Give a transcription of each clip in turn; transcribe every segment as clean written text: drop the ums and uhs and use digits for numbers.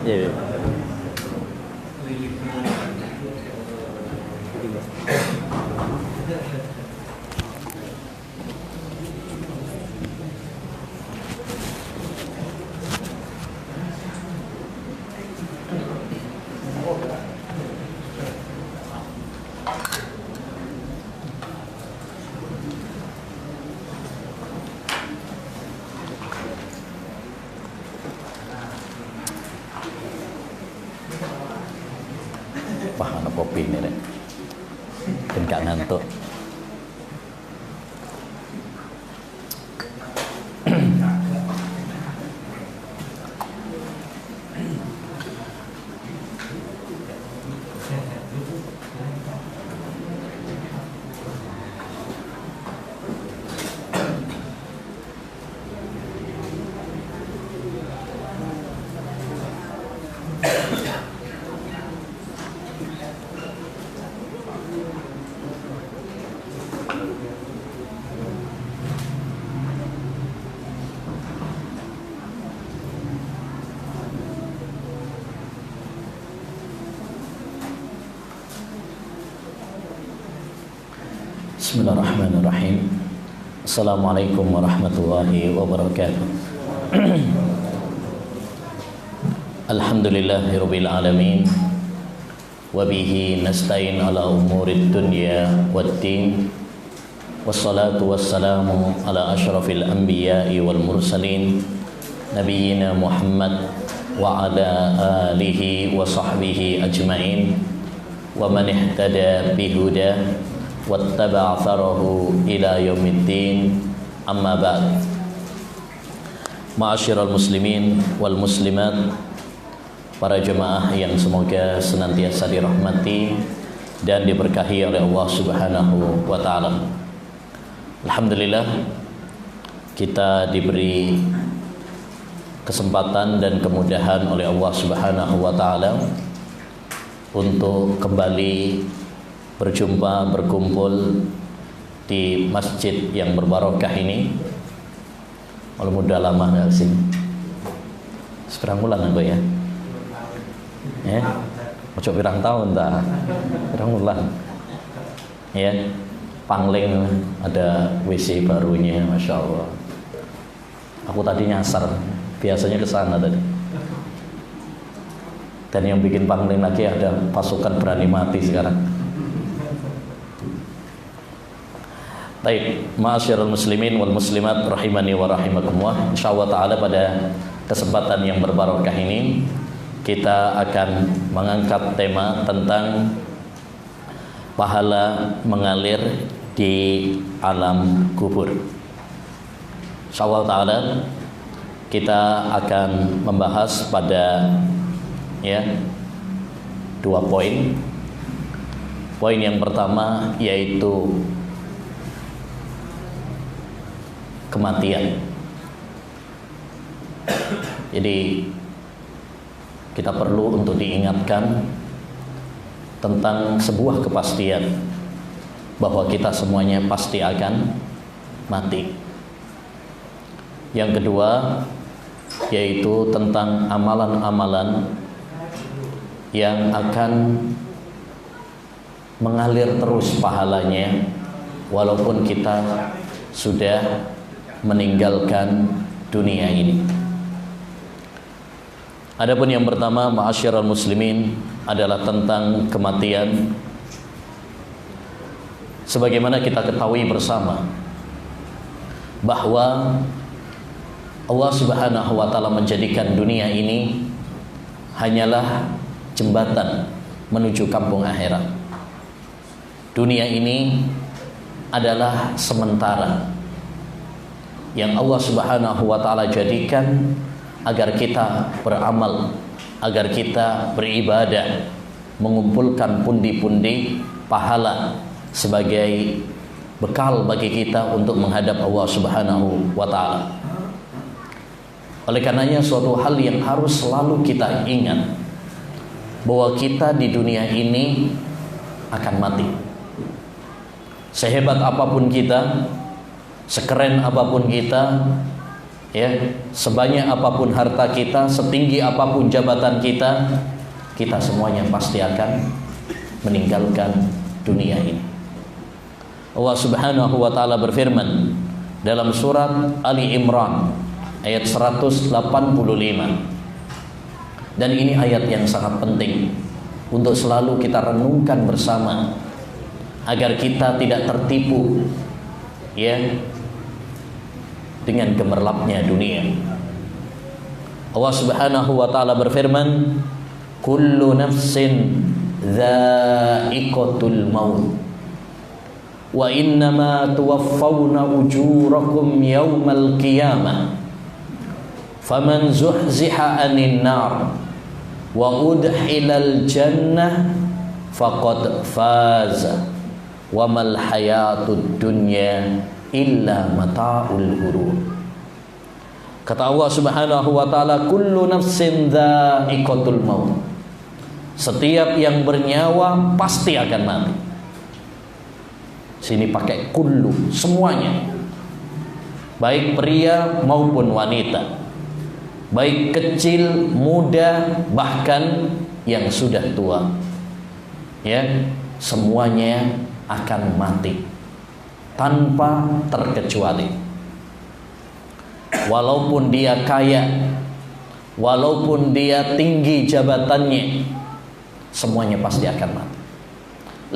Iya. Wah, ada kopi ini deh. Dan gak ngantuk. Bismillahirrahmanirrahim. Assalamualaikum warahmatullahi wabarakatuh. Alhamdulillahirabbil alamin. Wa bihi nasta'in ala umurid dunya waddin. Wassalatu wassalamu ala asyrafil anbiya'i wal mursalin nabiyyina Muhammad wa ala alihi wa sahbihi ajma'in wa man ihtada bihuda wattaba' atharahu ila yaumiddin. Amma ba'd. Ma'asyiral muslimin wal muslimat, para jemaah yang semoga senantiasa dirahmati dan diberkahi oleh Allah Subhanahu wa taala. Alhamdulillah, kita diberi kesempatan dan kemudahan oleh Allah Subhanahu wa taala untuk kembali berjumpa, berkumpul di masjid yang berbarokah ini. Kalau mudah lama nggak sih? Seberang bulan apa ya? Macam pirang tahun dah? Pirang bulan? Ya, Pangling ada WC barunya, masya Allah. Aku tadi nyasar, biasanya ke sana tadi. Dan yang bikin Pangling lagi ada pasukan berani mati sekarang. Baik, ma'asyiral muslimin wal muslimat rahimani wa rahimakumullah. Insyaallah taala pada kesempatan yang berbarokah ini kita akan mengangkat tema tentang pahala mengalir di alam kubur. Insyaallah taala kita akan membahas pada dua poin. Poin yang pertama yaitu kematian. Jadi kita perlu untuk diingatkan tentang sebuah kepastian bahwa kita semuanya pasti akan mati. Yang kedua yaitu tentang amalan-amalan yang akan mengalir terus pahalanya walaupun kita sudah meninggalkan dunia ini. Adapun yang pertama, ma'asyiral muslimin, adalah tentang kematian. Sebagaimana kita ketahui bersama bahwa Allah Subhanahu wa taala menjadikan dunia ini hanyalah jembatan menuju kampung akhirat. Dunia ini adalah sementara yang Allah Subhanahu wa taala jadikan agar kita beramal, agar kita beribadah, mengumpulkan pundi-pundi pahala sebagai bekal bagi kita untuk menghadap Allah Subhanahu wa taala. Oleh karenanya suatu hal yang harus selalu kita ingat bahwa kita di dunia ini akan mati. Sehebat apapun kita, sekeren apapun kita, ya, sebanyak apapun harta kita, setinggi apapun jabatan kita, kita semuanya pasti akan meninggalkan dunia ini. Allah Subhanahu wa taala berfirman dalam surat Ali Imran ayat 185. Dan ini ayat yang sangat penting untuk selalu kita renungkan bersama agar kita tidak tertipu, ya, dengan gemerlapnya dunia. Allah Subhanahu wa taala berfirman, "Kullu nafsin dha'iqatul maut wa innama tuwaffawna ujurakum yawmal qiyamah faman zuhziha 'anil nar wa udkhilal jannah faqad faza wa mal hayatud dunya illa mata'ul ghurur." Kata Allah Subhanahu wa taala, kullu nafsin dha'iqatul maut. Setiap yang bernyawa pasti akan mati. Sini pakai kullu, semuanya. Baik pria maupun wanita. Baik kecil, muda, bahkan yang sudah tua. Ya, semuanya akan mati tanpa terkecuali. Walaupun dia kaya, walaupun dia tinggi jabatannya, semuanya pasti akan mati.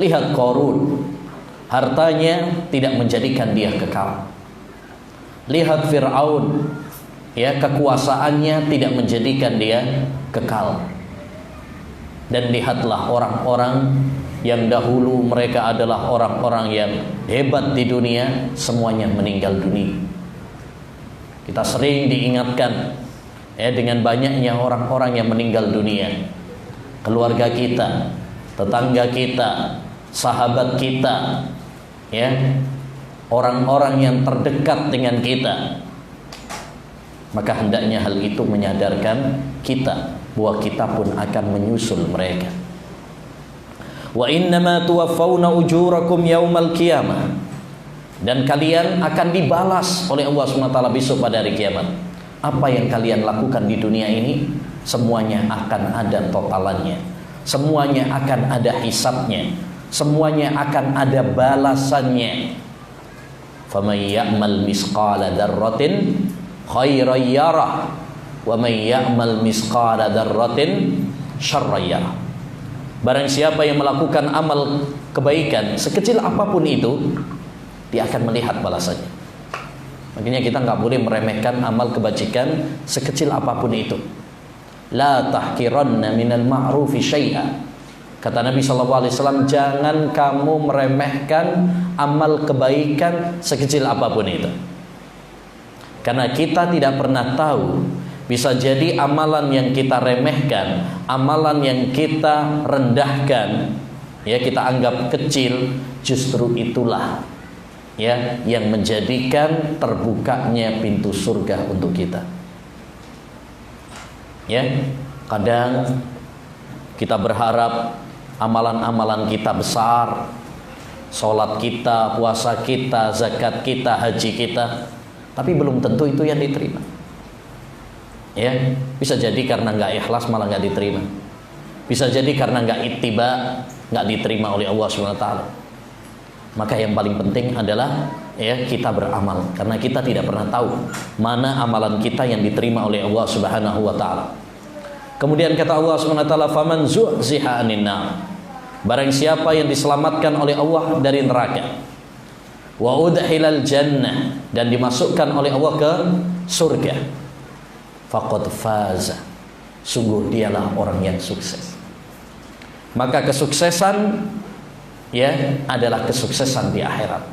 Lihat Qarun, hartanya tidak menjadikan dia kekal. Lihat Fir'aun, ya, kekuasaannya tidak menjadikan dia kekal. Dan lihatlah orang-orang yang dahulu mereka adalah orang-orang yang hebat di dunia, semuanya meninggal dunia. Kita sering diingatkan, ya, dengan banyaknya orang-orang yang meninggal dunia. Keluarga kita, tetangga kita, sahabat kita, ya, orang-orang yang terdekat dengan kita. Maka hendaknya hal itu menyadarkan kita bahwa kita pun akan menyusul mereka. Wa innama tuwaffawna ujurakum yaumal qiyamah. Dan kalian akan dibalas oleh Allah SWT besok pada hari kiamat. Apa yang kalian lakukan di dunia ini, semuanya akan ada totalannya. Semuanya akan ada hisabnya. Semuanya akan ada balasannya. Faman ya'mal misqala dzarratin khairan yarah wa man ya'mal misqala dzarratin syarran yarah. Barang siapa yang melakukan amal kebaikan sekecil apapun itu, dia akan melihat balasannya. Makanya kita nggak boleh meremehkan amal kebajikan sekecil apapun itu. La tahkiranna minal ma'rufi syai'a. Kata Nabi SAW, jangan kamu meremehkan amal kebaikan sekecil apapun itu. Karena kita tidak pernah tahu, bisa jadi amalan yang kita remehkan, amalan yang kita rendahkan, ya, kita anggap kecil, justru itulah, ya, yang menjadikan terbukanya pintu surga untuk kita. Ya, kadang kita berharap amalan-amalan kita besar, sholat kita, puasa kita, zakat kita, haji kita, tapi belum tentu itu yang diterima. Ya, bisa jadi karena nggak ikhlas malah nggak diterima. Bisa jadi karena nggak ittiba, nggak diterima oleh Allah SWT. Maka yang paling penting adalah, ya, kita beramal, karena kita tidak pernah tahu mana amalan kita yang diterima oleh Allah Subhanahu wa taala. Kemudian kata Allah SWT, faman zuhziha 'anil nar. Barang siapa yang diselamatkan oleh Allah dari neraka, wa udkhilal jannah, dan dimasukkan oleh Allah ke surga, faqad faza, sungguh dialah orang yang sukses. Maka kesuksesan, ya, adalah kesuksesan di akhirat,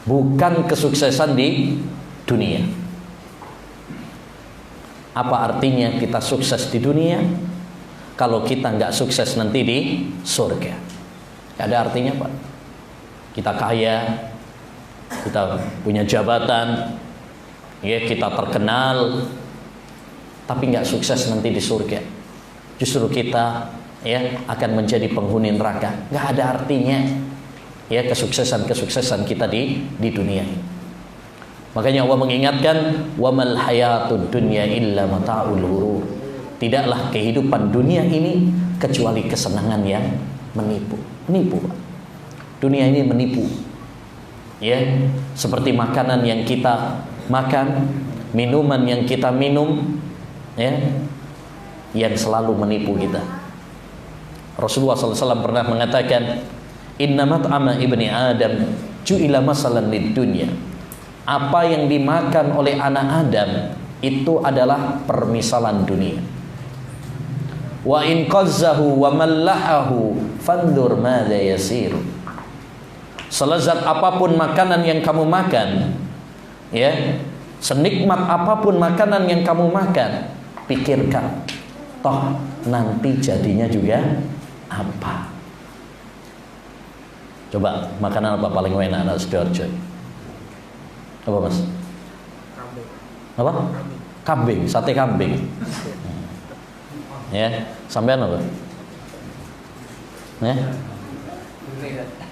bukan kesuksesan di dunia. Apa artinya kita sukses di dunia kalau kita nggak sukses nanti di surga? Gak ada artinya, Pak. Kita kaya, kita punya jabatan, ya, kita terkenal, tapi nggak sukses nanti di surga. Justru kita ya akan menjadi penghuni neraka. Nggak ada artinya ya kesuksesan kita di dunia ini. Makanya Allah mengingatkan, wamal hayatud dunya illa mata'ul ghurur. Tidaklah kehidupan dunia ini kecuali kesenangan yang menipu. Menipu, Pak. Dunia ini menipu. Ya, seperti makanan yang kita makan, minuman yang kita minum, ya, yang selalu menipu kita. Rasulullah SAW pernah mengatakan, innamat ama ibni Adam ju'ila masalan lid dunya. Apa yang dimakan oleh anak Adam itu adalah permisalan dunia. Wa in qazzahu wa mallahahu fandur madza yasir. Selezat apapun makanan yang kamu makan, ya, senikmat apapun makanan yang kamu makan, pikirkan, toh nanti jadinya juga apa? Coba makanan apa paling enak anak Sidoarjo? Apa Mas? Kambing. Apa? Kambing, sate kambing. Ya, sampean apa? Ya?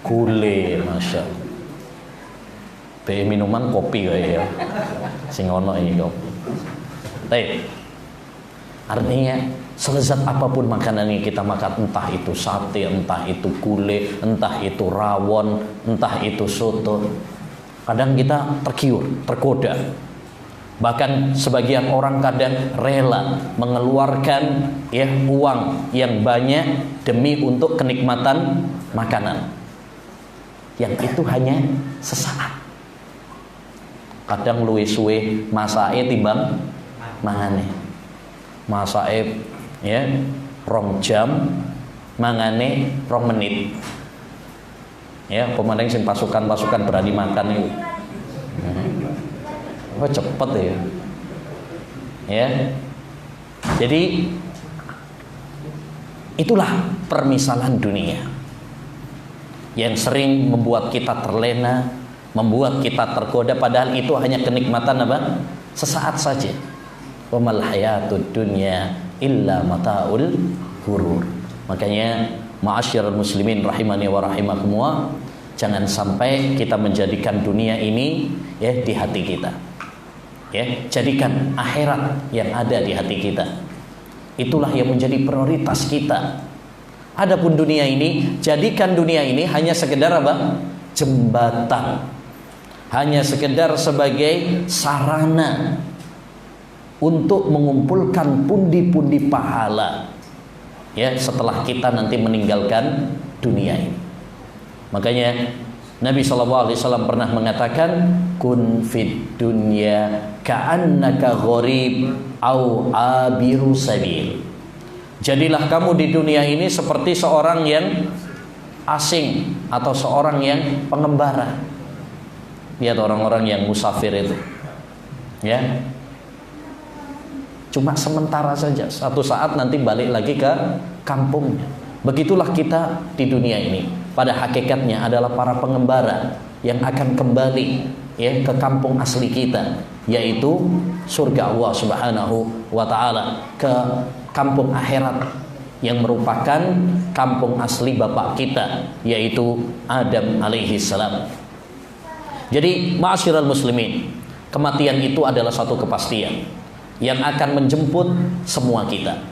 Gule, masya. Be minuman kopi kayak ya. Sing ono ini kopi. Tapi artinya selezat apapun makanan yang kita makan, entah itu sate, entah itu gule, entah itu rawon, entah itu soto, kadang kita tergiur, tergoda. Bahkan sebagian orang kadang rela mengeluarkan ya uang yang banyak demi untuk kenikmatan makanan yang itu hanya sesaat. Kadang luwih suwe masake timbang mangane. Masake ya 2 jam, mangane 2 menit. Ya, pemandang sing pasukan-pasukan berani makan itu. Oh cepet ya. Ya. Jadi itulah permisalan dunia yang sering membuat kita terlena, membuat kita tergoda, padahal itu hanya kenikmatan apa? Sesaat saja. Wa mal hayatud dunya illa mata'ul ghurur. Makanya ma'asyiral muslimin rahimani wa rahimakumullah, jangan sampai kita menjadikan dunia ini ya di hati kita. Ya, jadikan akhirat yang ada di hati kita. Itulah yang menjadi prioritas kita. Adapun dunia ini, jadikan dunia ini hanya sekedar apa? Jembatan. Hanya sekedar sebagai sarana untuk mengumpulkan pundi-pundi pahala. Ya, setelah kita nanti meninggalkan dunia ini. Makanya Nabi SAW pernah mengatakan, kun fid dunya ka'annaka gharib au abiru sabil. Jadilah kamu di dunia ini seperti seorang yang asing atau seorang yang pengembara. Lihat orang-orang yang musafir itu, ya, cuma sementara saja. Satu saat nanti balik lagi ke kampungnya. Begitulah kita di dunia ini. Pada hakikatnya adalah para pengembara yang akan kembali ya ke kampung asli kita, yaitu surga Allah Subhanahu wa taala, ke kampung akhirat yang merupakan kampung asli bapak kita, yaitu Adam alaihi salam. Jadi ma'asyiral muslimin, kematian itu adalah satu kepastian yang akan menjemput semua kita.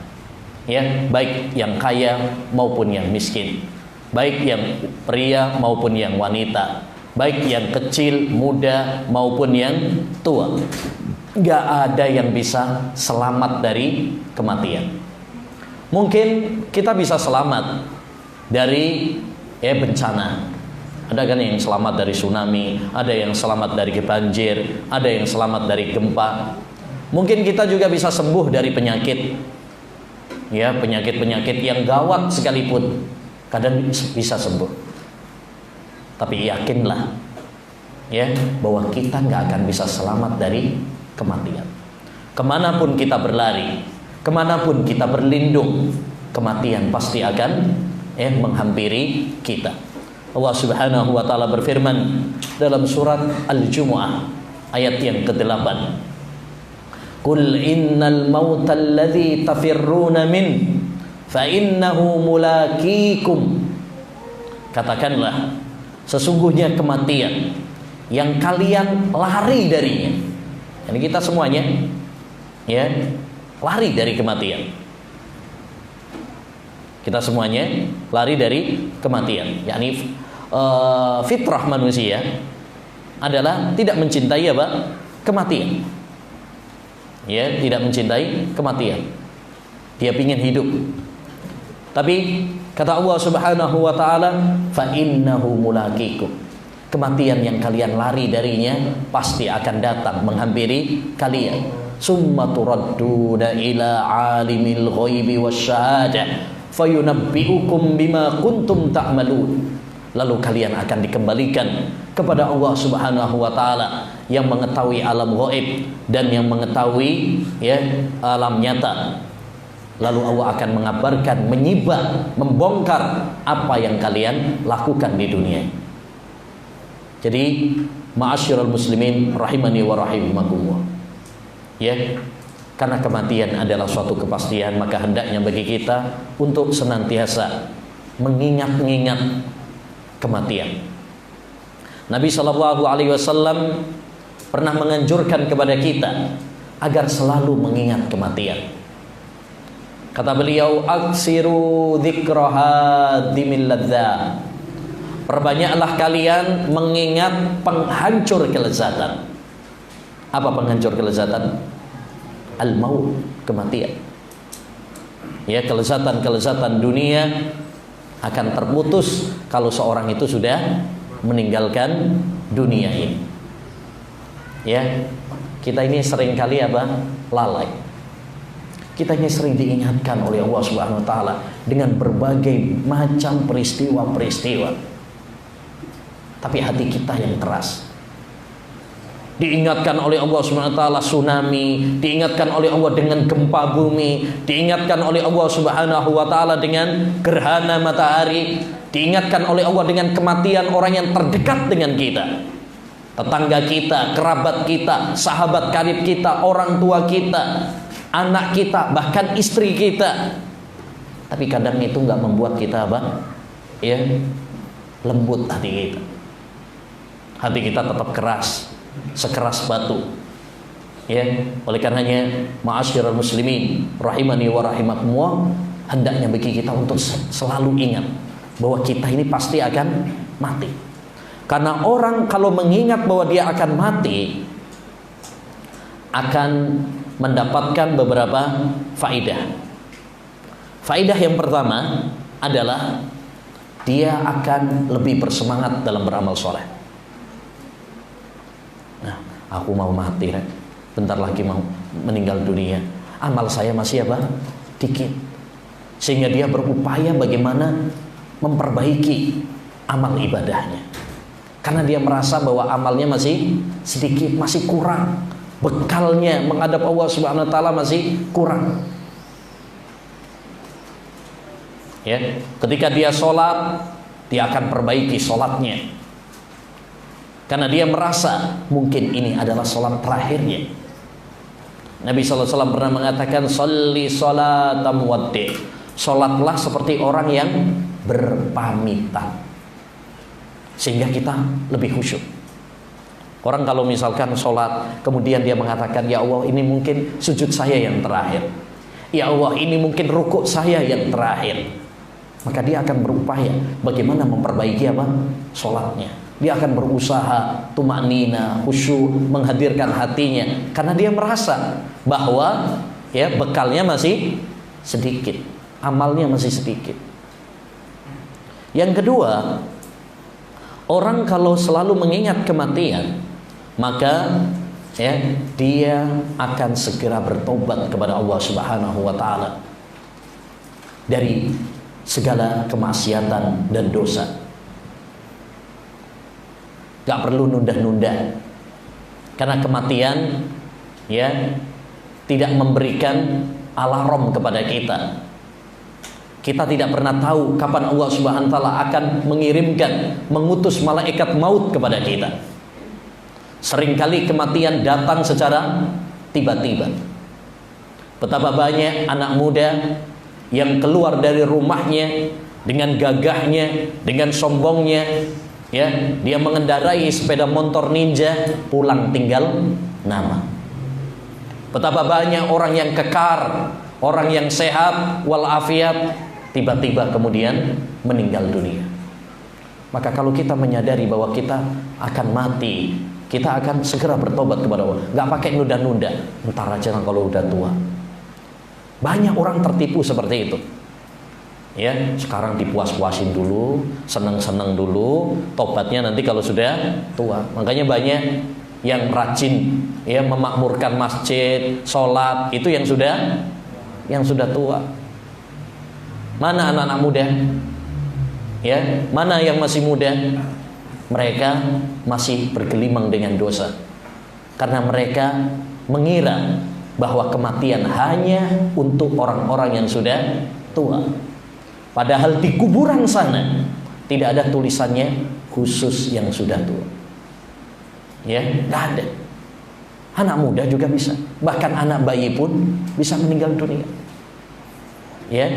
Ya, baik yang kaya maupun yang miskin, baik yang pria maupun yang wanita, baik yang kecil, muda maupun yang tua. Gak ada yang bisa selamat dari kematian. Mungkin kita bisa selamat dari bencana. Ada kan yang selamat dari tsunami, ada yang selamat dari banjir, ada yang selamat dari gempa. Mungkin kita juga bisa sembuh dari penyakit. Ya, penyakit-penyakit yang gawat sekalipun kadang bisa sembuh. Tapi yakinlah ya bahwa kita nggak akan bisa selamat dari kematian. Kemanapun kita berlari, kemanapun kita berlindung, kematian pasti akan menghampiri kita. Allah Subhanahu wa taala berfirman dalam surat Al-Jumu'ah ayat yang ke-8. Qul innal mautal ladzi tafirruna min fa innahu mulaqikum. Katakanlah, sesungguhnya kematian yang kalian lari darinya. Jadi kita semuanya ya lari dari kematian. Kita semuanya lari dari kematian. Yakni fitrah manusia adalah tidak mencintai apa? Kematian. Ya, tidak mencintai kematian. Dia ingin hidup. Tapi kata Allah Subhanahu wa taala, fa innahu mulaqikum. Kematian yang kalian lari darinya pasti akan datang menghampiri kalian. Summa turadduna ila alimil ghaibi wasyahadah fayunabbi'ukum bima kuntum ta'malun. Lalu kalian akan dikembalikan kepada Allah Subhanahu wa taala yang mengetahui alam gaib dan yang mengetahui ya alam nyata. Lalu Allah akan mengabarkan, menyibak, membongkar apa yang kalian lakukan di dunia. Jadi, ma'asyiral muslimin rahimani wa rahimakumullah. Ya, karena kematian adalah suatu kepastian, maka hendaknya bagi kita untuk senantiasa mengingat-ingat kematian. Nabi sallallahu alaihi wasallam pernah menganjurkan kepada kita agar selalu mengingat kematian. Kata beliau, aksiru dzikra hadimil ladzat. Perbanyaklah kalian mengingat penghancur kelezatan. Apa penghancur kelezatan? Al-maut, kematian. Ya, kelezatan-kelezatan dunia akan terputus kalau seorang itu sudah meninggalkan dunia ini. Ya, kita ini seringkali apa? Lalai. Kita ini sering diingatkan oleh Allah Subhanahu wa taala dengan berbagai macam peristiwa-peristiwa. Tapi hati kita yang keras. Diingatkan oleh Allah Subhanahu wa taala tsunami, diingatkan oleh Allah dengan gempa bumi, diingatkan oleh Allah Subhanahu wa taala dengan gerhana matahari, diingatkan oleh Allah dengan kematian orang yang terdekat dengan kita. Tetangga kita, kerabat kita, sahabat karib kita, orang tua kita, anak kita, bahkan istri kita. Tapi kadang itu nggak membuat kita apa? Ya, lembut hati kita. Hati kita tetap keras, sekeras batu. Ya, oleh karenanya, ma'asyiral muslimin rahimani wa rahimakumullah, hendaknya bagi kita untuk selalu ingat bahwa kita ini pasti akan mati. Karena orang kalau mengingat bahwa dia akan mati, akan mendapatkan beberapa faidah. Faidah yang pertama adalah dia akan lebih bersemangat dalam beramal soleh. Nah, aku mau mati, bentar lagi mau meninggal dunia. Amal saya masih apa? Dikit. Sehingga dia berupaya bagaimana memperbaiki amal ibadahnya. Karena dia merasa bahwa amalnya masih sedikit, masih kurang. Bekalnya menghadap Allah Subhanahu wa taala masih kurang. Ya, ketika dia sholat, dia akan perbaiki sholatnya. Karena dia merasa mungkin ini adalah sholat terakhirnya. Nabi SAW pernah mengatakan, "Sholli sholatam waddi." Sholatlah seperti orang yang berpamitan. Sehingga kita lebih khusyuk. Orang kalau misalkan sholat, kemudian dia mengatakan, ya Allah ini mungkin sujud saya yang terakhir, ya Allah ini mungkin rukuk saya yang terakhir, maka dia akan berupaya bagaimana memperbaiki apa? Sholatnya. Dia akan berusaha tumaknina, khusyuk, menghadirkan hatinya, karena dia merasa bahwa ya bekalnya masih sedikit, amalnya masih sedikit. Yang kedua, orang kalau selalu mengingat kematian, maka ya dia akan segera bertobat kepada Allah Subhanahu wa taala dari segala kemaksiatan dan dosa. Gak perlu nunda-nunda. Karena kematian ya tidak memberikan alarm kepada kita. Kita tidak pernah tahu kapan Allah Subhanahu wa taala akan mengirimkan, mengutus malaikat maut kepada kita. Seringkali kematian datang secara tiba-tiba. Betapa banyak anak muda yang keluar dari rumahnya dengan gagahnya, dengan sombongnya, ya, dia mengendarai sepeda motor ninja, pulang tinggal nama. Betapa banyak orang yang kekar, orang yang sehat walafiat, tiba-tiba kemudian meninggal dunia. Maka kalau kita menyadari bahwa kita akan mati, kita akan segera bertobat kepada Allah. Gak pakai nunda-nunda, ntar aja kalau udah tua. Banyak orang tertipu seperti itu. Ya, sekarang dipuas-puasin dulu, seneng-seneng dulu, tobatnya nanti kalau sudah tua. Makanya banyak yang rajin, ya, memakmurkan masjid, sholat, itu yang sudah tua. Mana anak-anak muda? Ya, mana yang masih muda? Mereka masih bergelimang dengan dosa, karena mereka mengira bahwa kematian hanya untuk orang-orang yang sudah tua. Padahal di kuburan sana tidak ada tulisannya khusus yang sudah tua. Ya, nggak ada. Anak muda juga bisa, bahkan anak bayi pun bisa meninggal dunia. Ya,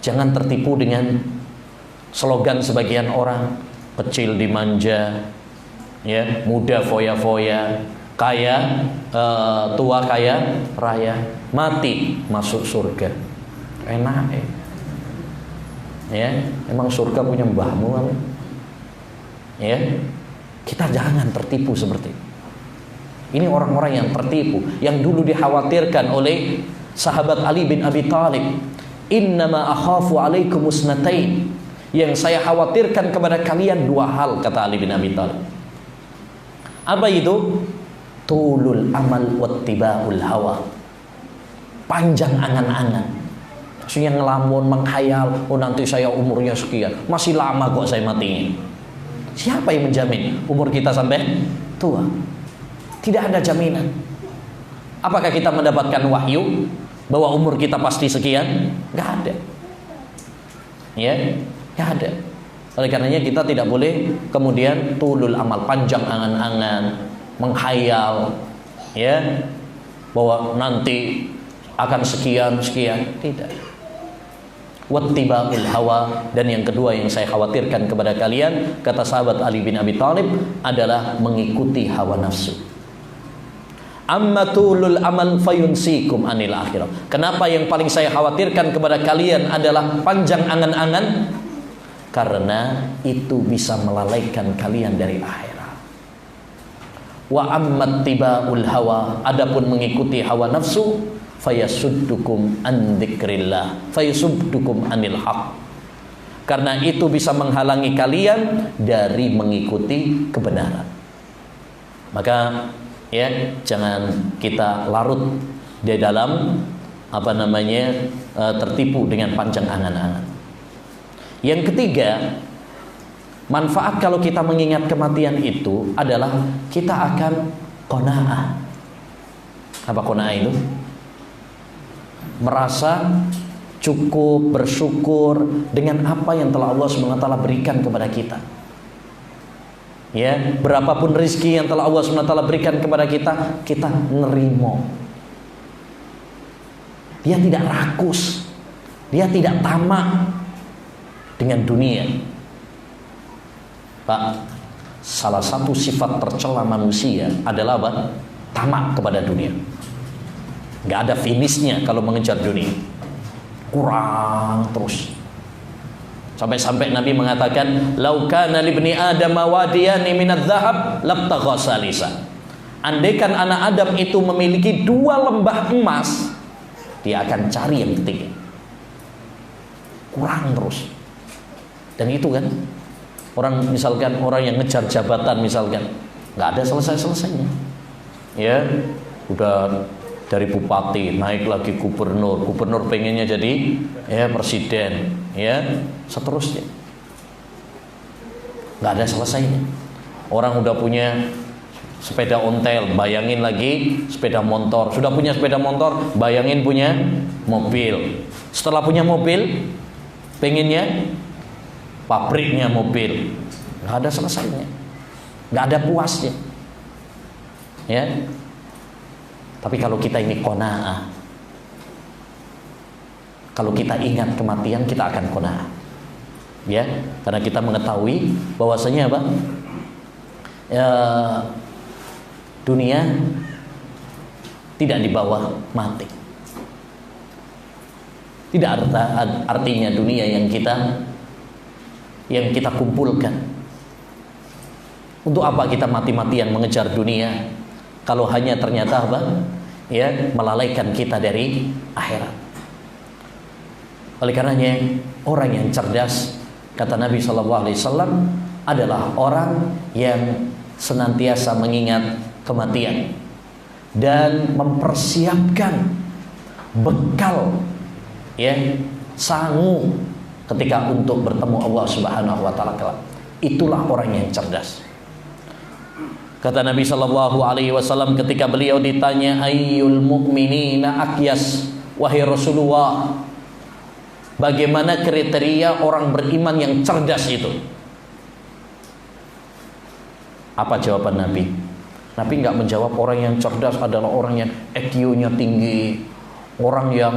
jangan tertipu dengan slogan sebagian orang, kecil dimanja, ya, muda foya-foya, kaya tua kaya raya, mati masuk surga. Enak ya, emang surga punya mbahmu kan? Ya, kita jangan tertipu seperti itu. Ini orang-orang yang tertipu, yang dulu dikhawatirkan oleh sahabat Ali bin Abi Thalib. Innama akhafu alaikum usnatain, yang saya khawatirkan kepada kalian dua hal, kata Ali bin Abi Thalib. Apa itu? Tulul amal wattiba'ul hawa, panjang angan-angan. Maksudnya ngelamun, menghayal, oh nanti saya umurnya sekian, masih lama kok saya matinya. Siapa yang menjamin umur kita sampai tua? Tidak ada jaminan. Apakah kita mendapatkan wahyu bahwa umur kita pasti sekian? Nggak ada. Ya, nggak ada. Oleh karenanya kita tidak boleh kemudian tulul amal, panjang angan-angan, menghayal, ya, bahwa nanti akan sekian. Tidak. Wattiba'ul hawa, dan yang kedua yang saya khawatirkan kepada kalian, kata sahabat Ali bin Abi Thalib, adalah mengikuti hawa nafsu. Amma tulul amal fayunsikum anil akhirah. Kenapa yang paling saya khawatirkan kepada kalian adalah panjang angan-angan? Karena itu bisa melalaikan kalian dari akhirat. Wa ammat tiba'ul hawa, adapun mengikuti hawa nafsu, fayasuddukum an dzikrillah, fayasuddukum anil haq. Karena itu bisa menghalangi kalian dari mengikuti kebenaran. Maka ya, jangan kita larut di dalam tertipu dengan panjang angan-angan. Yang ketiga, manfaat kalau kita mengingat kematian itu adalah kita akan qanaah. Apa qanaah itu? Merasa cukup, bersyukur dengan apa yang telah Allah SWT berikan kepada kita. Ya, berapapun rizki yang telah Allah SWT berikan kepada kita, kita nerimo. Dia tidak rakus, dia tidak tamak dengan dunia. Pak, salah satu sifat tercela manusia adalah apa? Tamak kepada dunia. Gak ada finishnya kalau mengejar dunia. Kurang terus. Sampai-sampai Nabi mengatakan, "Lau kana libni Adam wadiyani minadz dzahab labtagha salisa." Andaikan anak Adam itu memiliki 2 lembah emas, dia akan cari yang ketiga. Kurang terus. Dan itu kan orang, misalkan orang yang ngejar jabatan misalkan, nggak ada selesai-selesainya. Ya, udah dari bupati naik lagi gubernur pengennya jadi ya presiden, ya seterusnya, nggak ada selesainya. Orang udah punya sepeda ontel, bayangin lagi sepeda motor. Sudah punya sepeda motor, bayangin punya mobil. Setelah punya mobil, pengennya pabriknya mobil. Nggak ada selesainya, nggak ada puasnya, ya. Tapi kalau kita ini qanaah, Kalau kita ingat kematian, kita akan qanaah. Ya, karena kita mengetahui bahwasanya apa? Dunia tidak dibawa mati. Tidak artinya dunia yang kita kumpulkan. Untuk apa kita mati-matian mengejar dunia kalau hanya ternyata apa? Ya, melalaikan kita dari akhirat. Oleh karenanya orang yang cerdas, kata Nabi SAW, adalah orang yang senantiasa mengingat kematian dan mempersiapkan bekal, ya, sangu ketika untuk bertemu Allah Subhanahu wa taala kelak. Itulah orang yang cerdas. Kata Nabi SAW ketika beliau ditanya, ayyul mu'minina akyas, wahai Rasulullah, bagaimana kriteria orang beriman yang cerdas itu? Apa jawaban Nabi? Nabi nggak menjawab orang yang cerdas adalah orang yang IQ-nya tinggi, orang yang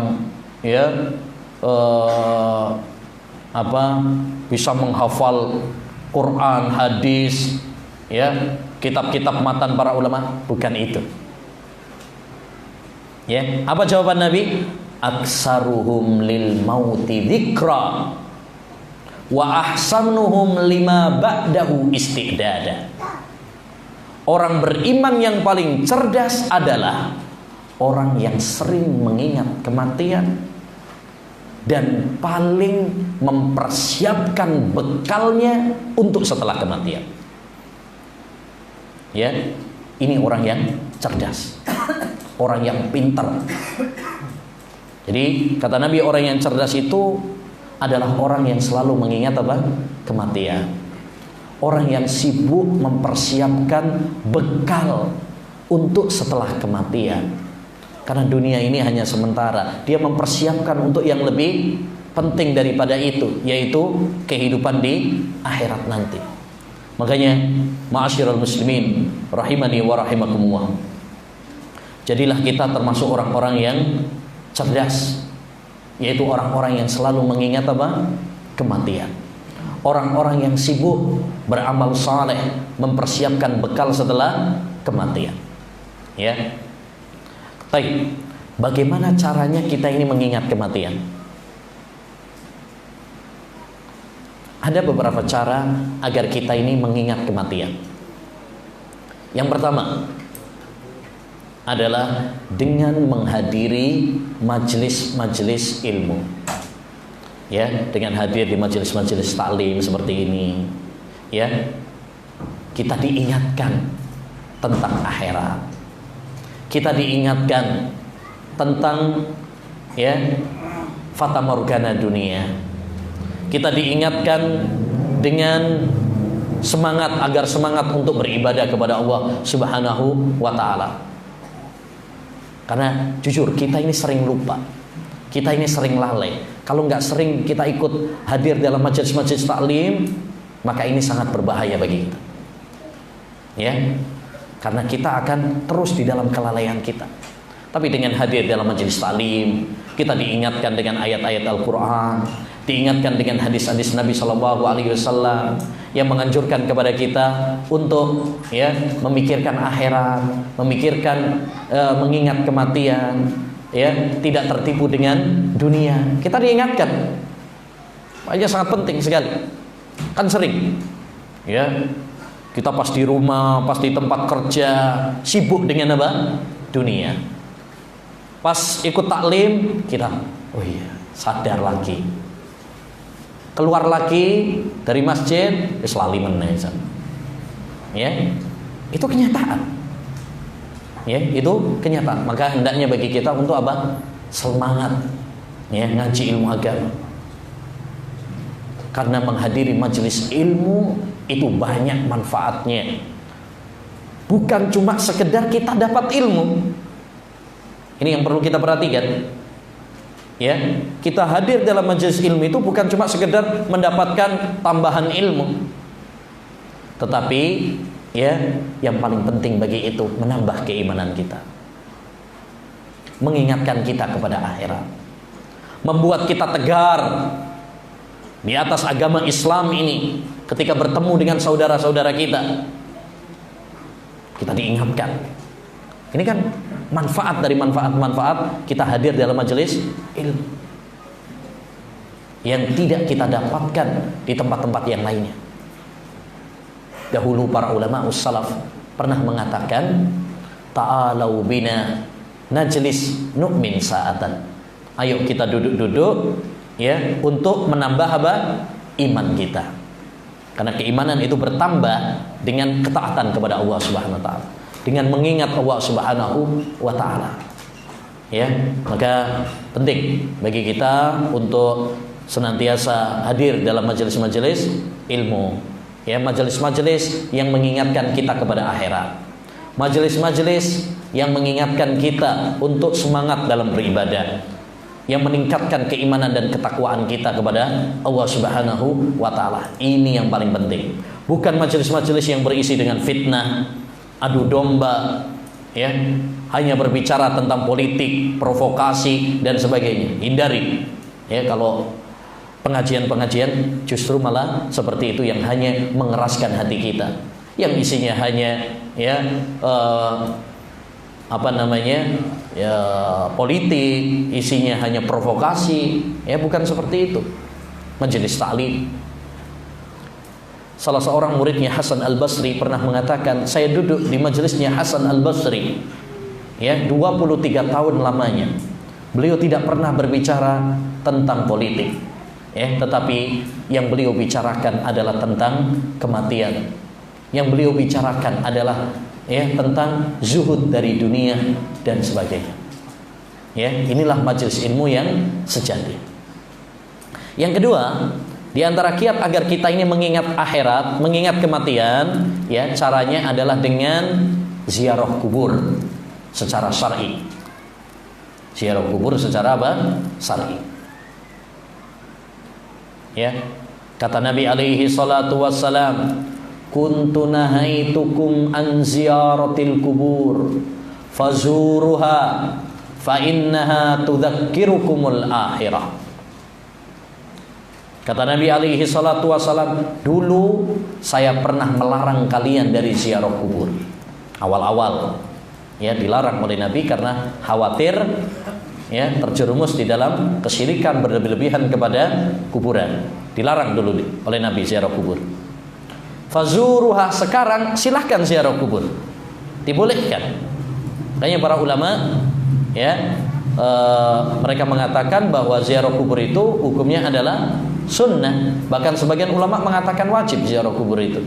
bisa menghafal Quran, hadis, ya, kitab-kitab matan para ulama. Bukan itu. Ya, apa jawaban Nabi? Aksaruhum lil mauti dzikra wa ahsanuhum lima ba'dahu istidada. Orang beriman yang paling cerdas adalah orang yang sering mengingat kematian dan paling mempersiapkan bekalnya untuk setelah kematian. Ya, ini orang yang cerdas, orang yang pintar. Jadi kata Nabi, orang yang cerdas itu adalah orang yang selalu mengingat apa? Kematian. Orang yang sibuk mempersiapkan bekal untuk setelah kematian. Karena dunia ini hanya sementara. Dia mempersiapkan untuk yang lebih penting daripada itu, yaitu kehidupan di akhirat nanti. Makanya, ma'asyiral muslimin rahimani wa rahimakumullah, jadilah kita termasuk orang-orang yang cerdas, yaitu orang-orang yang selalu mengingat apa? Kematian. Orang-orang yang sibuk beramal saleh, mempersiapkan bekal setelah kematian. Ya. Baik. Bagaimana caranya kita ini mengingat kematian? Ada beberapa cara agar kita ini mengingat kematian. Yang pertama adalah dengan menghadiri majelis-majelis ilmu. Ya, dengan hadir di majelis-majelis taklim seperti ini, ya, kita diingatkan tentang akhirat. Kita diingatkan tentang, ya, fata morgana dunia. Kita diingatkan dengan semangat, agar semangat untuk beribadah kepada Allah Subhanahu wa taala. Karena jujur kita ini sering lupa, kita ini sering lalai. Kalau nggak sering kita ikut hadir dalam majelis-majelis taklim, maka ini sangat berbahaya bagi kita. Ya, karena kita akan terus di dalam kelalaian kita. Tapi dengan hadir dalam majelis taklim, kita diingatkan dengan ayat-ayat Al-Quran, diingatkan dengan hadis-hadis Nabi SAW yang menganjurkan kepada kita untuk, ya, memikirkan akhirat, memikirkan, mengingat kematian, ya, tidak tertipu dengan dunia. Kita diingatkan, makanya sangat penting sekali. Kan sering, ya, kita pas di rumah, pas di tempat kerja, sibuk dengan apa? Dunia. Pas ikut taklim, kita, oh iya, sadar lagi. Keluar lagi dari masjid, lali meneh. Ya, itu kenyataan. Ya, itu kenyataan. Maka hendaknya bagi kita untuk apa? Semangat, ya, ngaji ilmu agama. Karena menghadiri majelis ilmu itu banyak manfaatnya. Bukan cuma sekedar kita dapat ilmu. Ini yang perlu kita perhatikan. Ya, kita hadir dalam majelis ilmu itu bukan cuma sekedar mendapatkan tambahan ilmu, tetapi, ya, yang paling penting bagi itu menambah keimanan kita, mengingatkan kita kepada akhirat, membuat kita tegar di atas agama Islam ini. Ketika bertemu dengan saudara-saudara kita, kita diingatkan. Ini kan manfaat dari manfaat-manfaat kita hadir dalam majelis ilmu yang tidak kita dapatkan di tempat-tempat yang lainnya. Dahulu para ulama salaf pernah mengatakan, ta'alau bina najlis nu'min sa'atan. Ayo kita duduk-duduk ya untuk menambah apa? Iman kita. Karena keimanan itu bertambah dengan ketaatan kepada Allah Subhanahu wa taala, dengan mengingat Allah Subhanahu wa taala. Ya, maka penting bagi kita untuk senantiasa hadir dalam majelis-majelis ilmu. Ya, majelis-majelis yang mengingatkan kita kepada akhirat. Majelis-majelis yang mengingatkan kita untuk semangat dalam beribadah, yang meningkatkan keimanan dan ketakwaan kita kepada Allah Subhanahu wa taala. Ini yang paling penting. Bukan majelis-majelis yang berisi dengan fitnah, adu domba, ya, hanya berbicara tentang politik, provokasi dan sebagainya. Hindari. Ya, kalau pengajian-pengajian justru malah seperti itu yang hanya mengeraskan hati kita. Yang isinya hanya ya ya politik, isinya hanya provokasi, ya bukan seperti itu. Majelis ta'lim. Salah seorang muridnya Hasan Al-Basri pernah mengatakan, saya duduk di majelisnya Hasan Al-Basri ya 23 tahun lamanya. Beliau tidak pernah berbicara tentang politik, ya, tetapi yang beliau bicarakan adalah tentang kematian. Yang beliau bicarakan adalah ya tentang zuhud dari dunia dan sebagainya. Ya, inilah majelis ilmu yang sejati. Yang kedua, di antara kiat agar kita ini mengingat akhirat, mengingat kematian, ya, caranya adalah dengan ziarah kubur secara syar'i. Ziarah kubur secara apa? Syar'i. Ya. Kata Nabi alaihi salatu wassalam, kuntu nahaitukum an ziyaratil kubur fazuruha fa innaha tudzakkirukumul akhirah. Kata Nabi alaihi salatu wasalam, dulu saya pernah melarang kalian dari ziarah kubur. Awal-awal ya dilarang oleh Nabi karena khawatir ya terjerumus di dalam kesyirikan, berlebih-lebihan kepada kuburan. Dilarang dulu oleh Nabi ziarah kubur. Fazuruha, sekarang silahkan ziarah kubur, dibolehkan. Makanya para ulama ya mereka mengatakan bahwa ziarah kubur itu hukumnya adalah sunnah. Bahkan sebagian ulama mengatakan wajib ziarah kubur itu.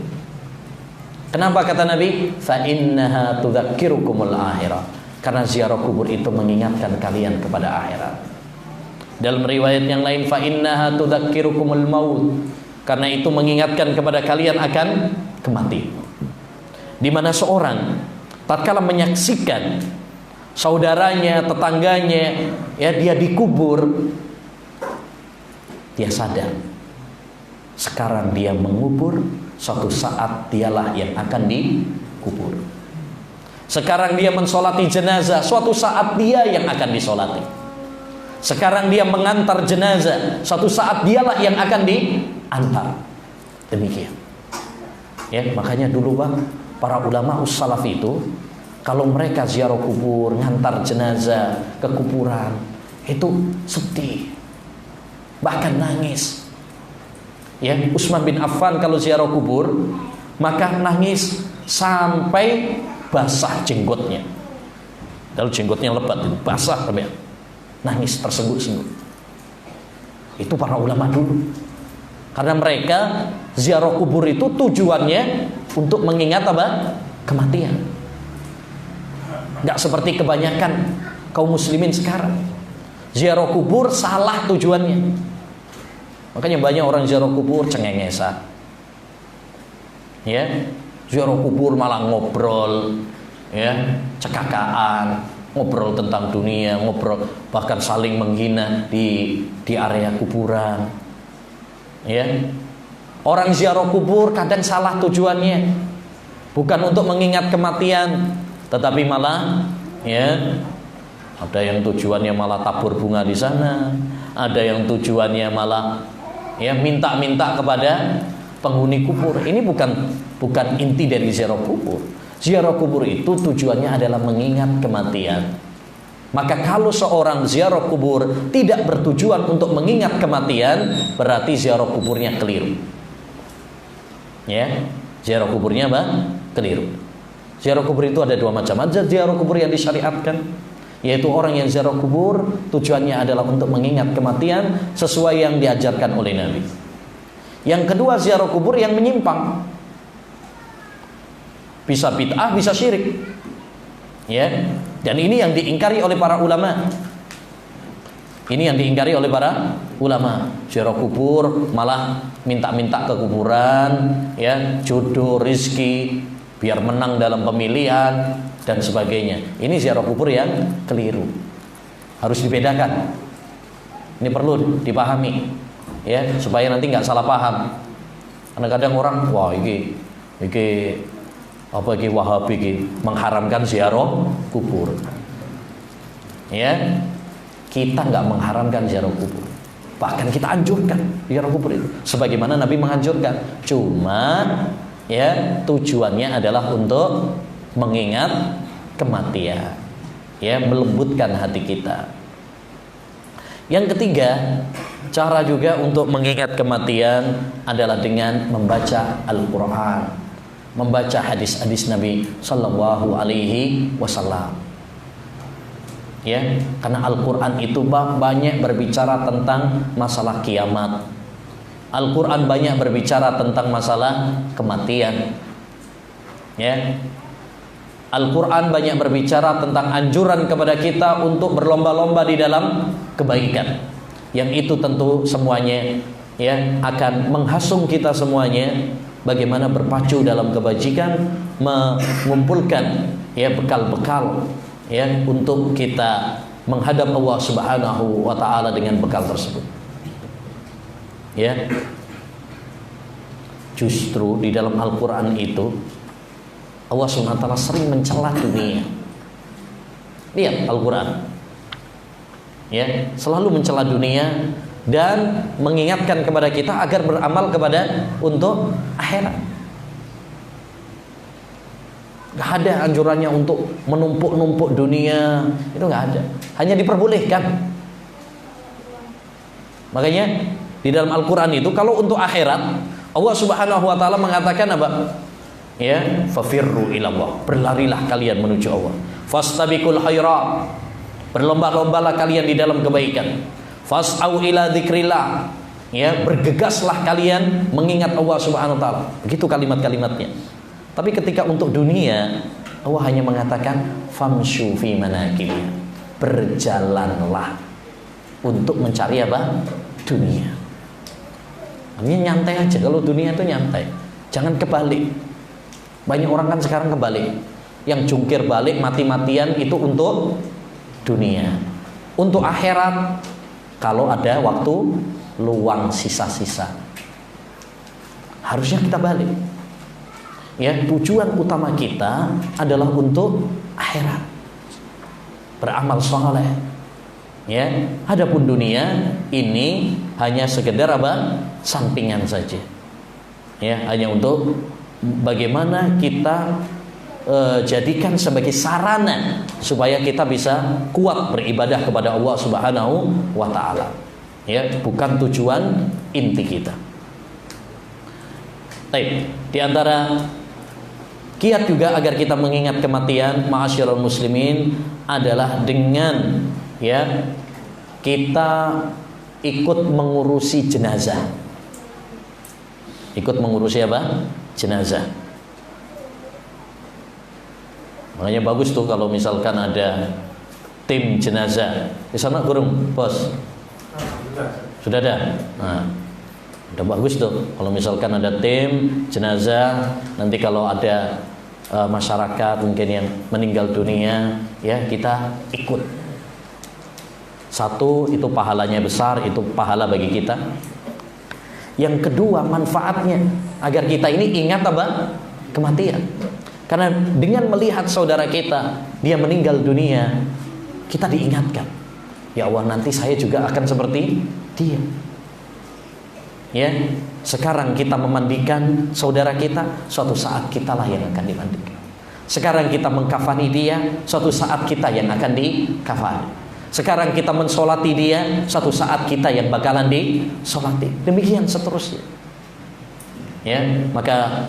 Kenapa kata Nabi? Fa innaha tudzakkirukumul akhirah. Karena ziarah kubur itu mengingatkan kalian kepada akhirat. Dalam riwayat yang lain, fa innaha tudzakkirukumul maut. Karena itu mengingatkan kepada kalian akan kematian. Di mana seorang tatkala menyaksikan saudaranya, tetangganya, ya dia dikubur, dia sadar sekarang dia mengubur, suatu saat dialah yang akan dikubur. Sekarang dia mensolati jenazah, suatu saat dia yang akan disolati. Sekarang dia mengantar jenazah, suatu saat dialah yang akan diantar. Demikian. Ya, makanya dulu Bang, para ulama salaf itu kalau mereka ziarah kubur, ngantar jenazah ke kuburan, itu sedih, bahkan nangis. Ya, Utsman bin Affan kalau ziarah kubur, maka nangis sampai basah jenggotnya. Kalau jenggotnya lebat, basah, nangis tersengut-sengut. Itu para ulama dulu. Karena mereka ziarah kubur itu tujuannya untuk mengingat apa? Kematian. Gak seperti kebanyakan kaum muslimin sekarang. Ziarah kubur salah tujuannya. Makanya banyak orang ziarah kubur cengengesan. Ya, ziarah kubur malah ngobrol, ya, cekakaan, ngobrol tentang dunia, ngobrol bahkan saling menghina di area kuburan. Ya. Orang ziarah kubur kadang salah tujuannya. Bukan untuk mengingat kematian, tetapi malah ya ada yang tujuannya malah tabur bunga di sana, ada yang tujuannya malah ya minta-minta kepada penghuni kubur. Ini bukan inti dari ziarah kubur. Ziarah kubur itu tujuannya adalah mengingat kematian. Maka kalau seorang ziarah kubur tidak bertujuan untuk mengingat kematian, berarti ziarah kuburnya keliru. Ya, ziarah kuburnya apa? Keliru. Ziarah kubur itu ada dua macam. Ada ziarah kubur yang disyariatkan, yaitu orang yang ziarah kubur tujuannya adalah untuk mengingat kematian sesuai yang diajarkan oleh Nabi. Yang kedua, ziarah kubur yang menyimpang, bisa bid'ah, bisa syirik, ya. Dan ini yang diingkari oleh para ulama. Ini yang diingkari oleh para ulama. Ziarah kubur malah minta-minta ke kuburan, ya, jodoh, rizki, biar menang dalam pemilihan dan sebagainya. Ini ziarah kubur yang keliru. Harus dibedakan. Ini perlu dipahami, ya, supaya nanti nggak salah paham. Karena kadang orang, wah iki Wahabi iki mengharamkan ziarah kubur. Ya, kita nggak mengharamkan ziarah kubur, bahkan kita anjurkan ziarah kubur itu, sebagaimana Nabi menganjurkan. Cuma ya tujuannya adalah untuk mengingat kematian, ya, melembutkan hati kita. Yang ketiga, cara juga untuk mengingat kematian adalah dengan membaca Al-Quran, membaca hadis-hadis Nabi Sallallahu Alaihi Wasallam. Ya, karena Al-Quran itu banyak berbicara tentang masalah kiamat. Al-Quran banyak berbicara tentang masalah kematian. Ya, Al-Quran banyak berbicara tentang anjuran kepada kita untuk berlomba-lomba di dalam kebaikan. Yang itu tentu semuanya, ya, akan menghasung kita semuanya bagaimana berpacu dalam kebajikan, mengumpulkan, ya, bekal-bekal, ya, untuk kita menghadap Allah Subhanahu wa taala dengan bekal tersebut. Ya. Justru di dalam Al-Quran itu Allah SWT sering mencela dunia. Lihat Al-Quran, ya, selalu mencela dunia dan mengingatkan kepada kita agar beramal kepada untuk akhirat. Gak ada anjurannya untuk menumpuk-numpuk dunia, itu gak ada. Hanya diperbolehkan. Makanya di dalam Al-Quran itu kalau untuk akhirat, Allah Subhanahu wa taala mengatakan apa? Ya, fafirru ilallah, berlarilah kalian menuju Allah. Fastabiqul khairat, berlomba-lombalah kalian di dalam kebaikan. Fas'au ila dzikrillah, ya, bergegaslah kalian mengingat Allah Subhanahu wa taala. Begitu kalimat-kalimatnya. Tapi ketika untuk dunia, Allah hanya mengatakan famshu fi manakibih, berjalanlah untuk mencari apa? Dunia. Artinya nyantai aja, kalau dunia itu nyantai. Jangan kebalik. Banyak orang kan sekarang kebalik. Yang jungkir balik mati-matian itu untuk dunia. Untuk akhirat kalau ada waktu luang sisa-sisa. Harusnya kita balik. Ya, tujuan utama kita adalah untuk akhirat. Beramal saleh. Ya, adapun dunia ini hanya sekedar apa? Sampingan saja. Ya, hanya untuk bagaimana kita jadikan sebagai sarana supaya kita bisa kuat beribadah kepada Allah Subhanahu wa taala. Ya, bukan tujuan inti kita. Baik, di antara kiat juga agar kita mengingat kematian, ma'asyiral muslimin, adalah dengan, ya, kita ikut mengurusi jenazah. Ikut mengurusi apa? Jenazah. Makanya bagus tuh kalau misalkan ada tim jenazah. Di sana kurung, Bos? Sudah ada. Nah, udah bagus tuh kalau misalkan ada tim jenazah. Nanti kalau ada masyarakat mungkin yang meninggal dunia, ya, kita ikut. Satu, itu pahalanya besar, itu pahala bagi kita. Yang kedua, manfaatnya agar kita ini ingat apa? Kematian. Karena dengan melihat saudara kita dia meninggal dunia, kita diingatkan. Ya Allah, nanti saya juga akan seperti dia. Ya, sekarang kita memandikan saudara kita, suatu saat kitalah yang akan dimandikan. Sekarang kita mengkafani dia, suatu saat kita yang akan dikafani. Sekarang kita mensolati dia, suatu saat kita yang bakalan disolati. Demikian seterusnya. Ya, maka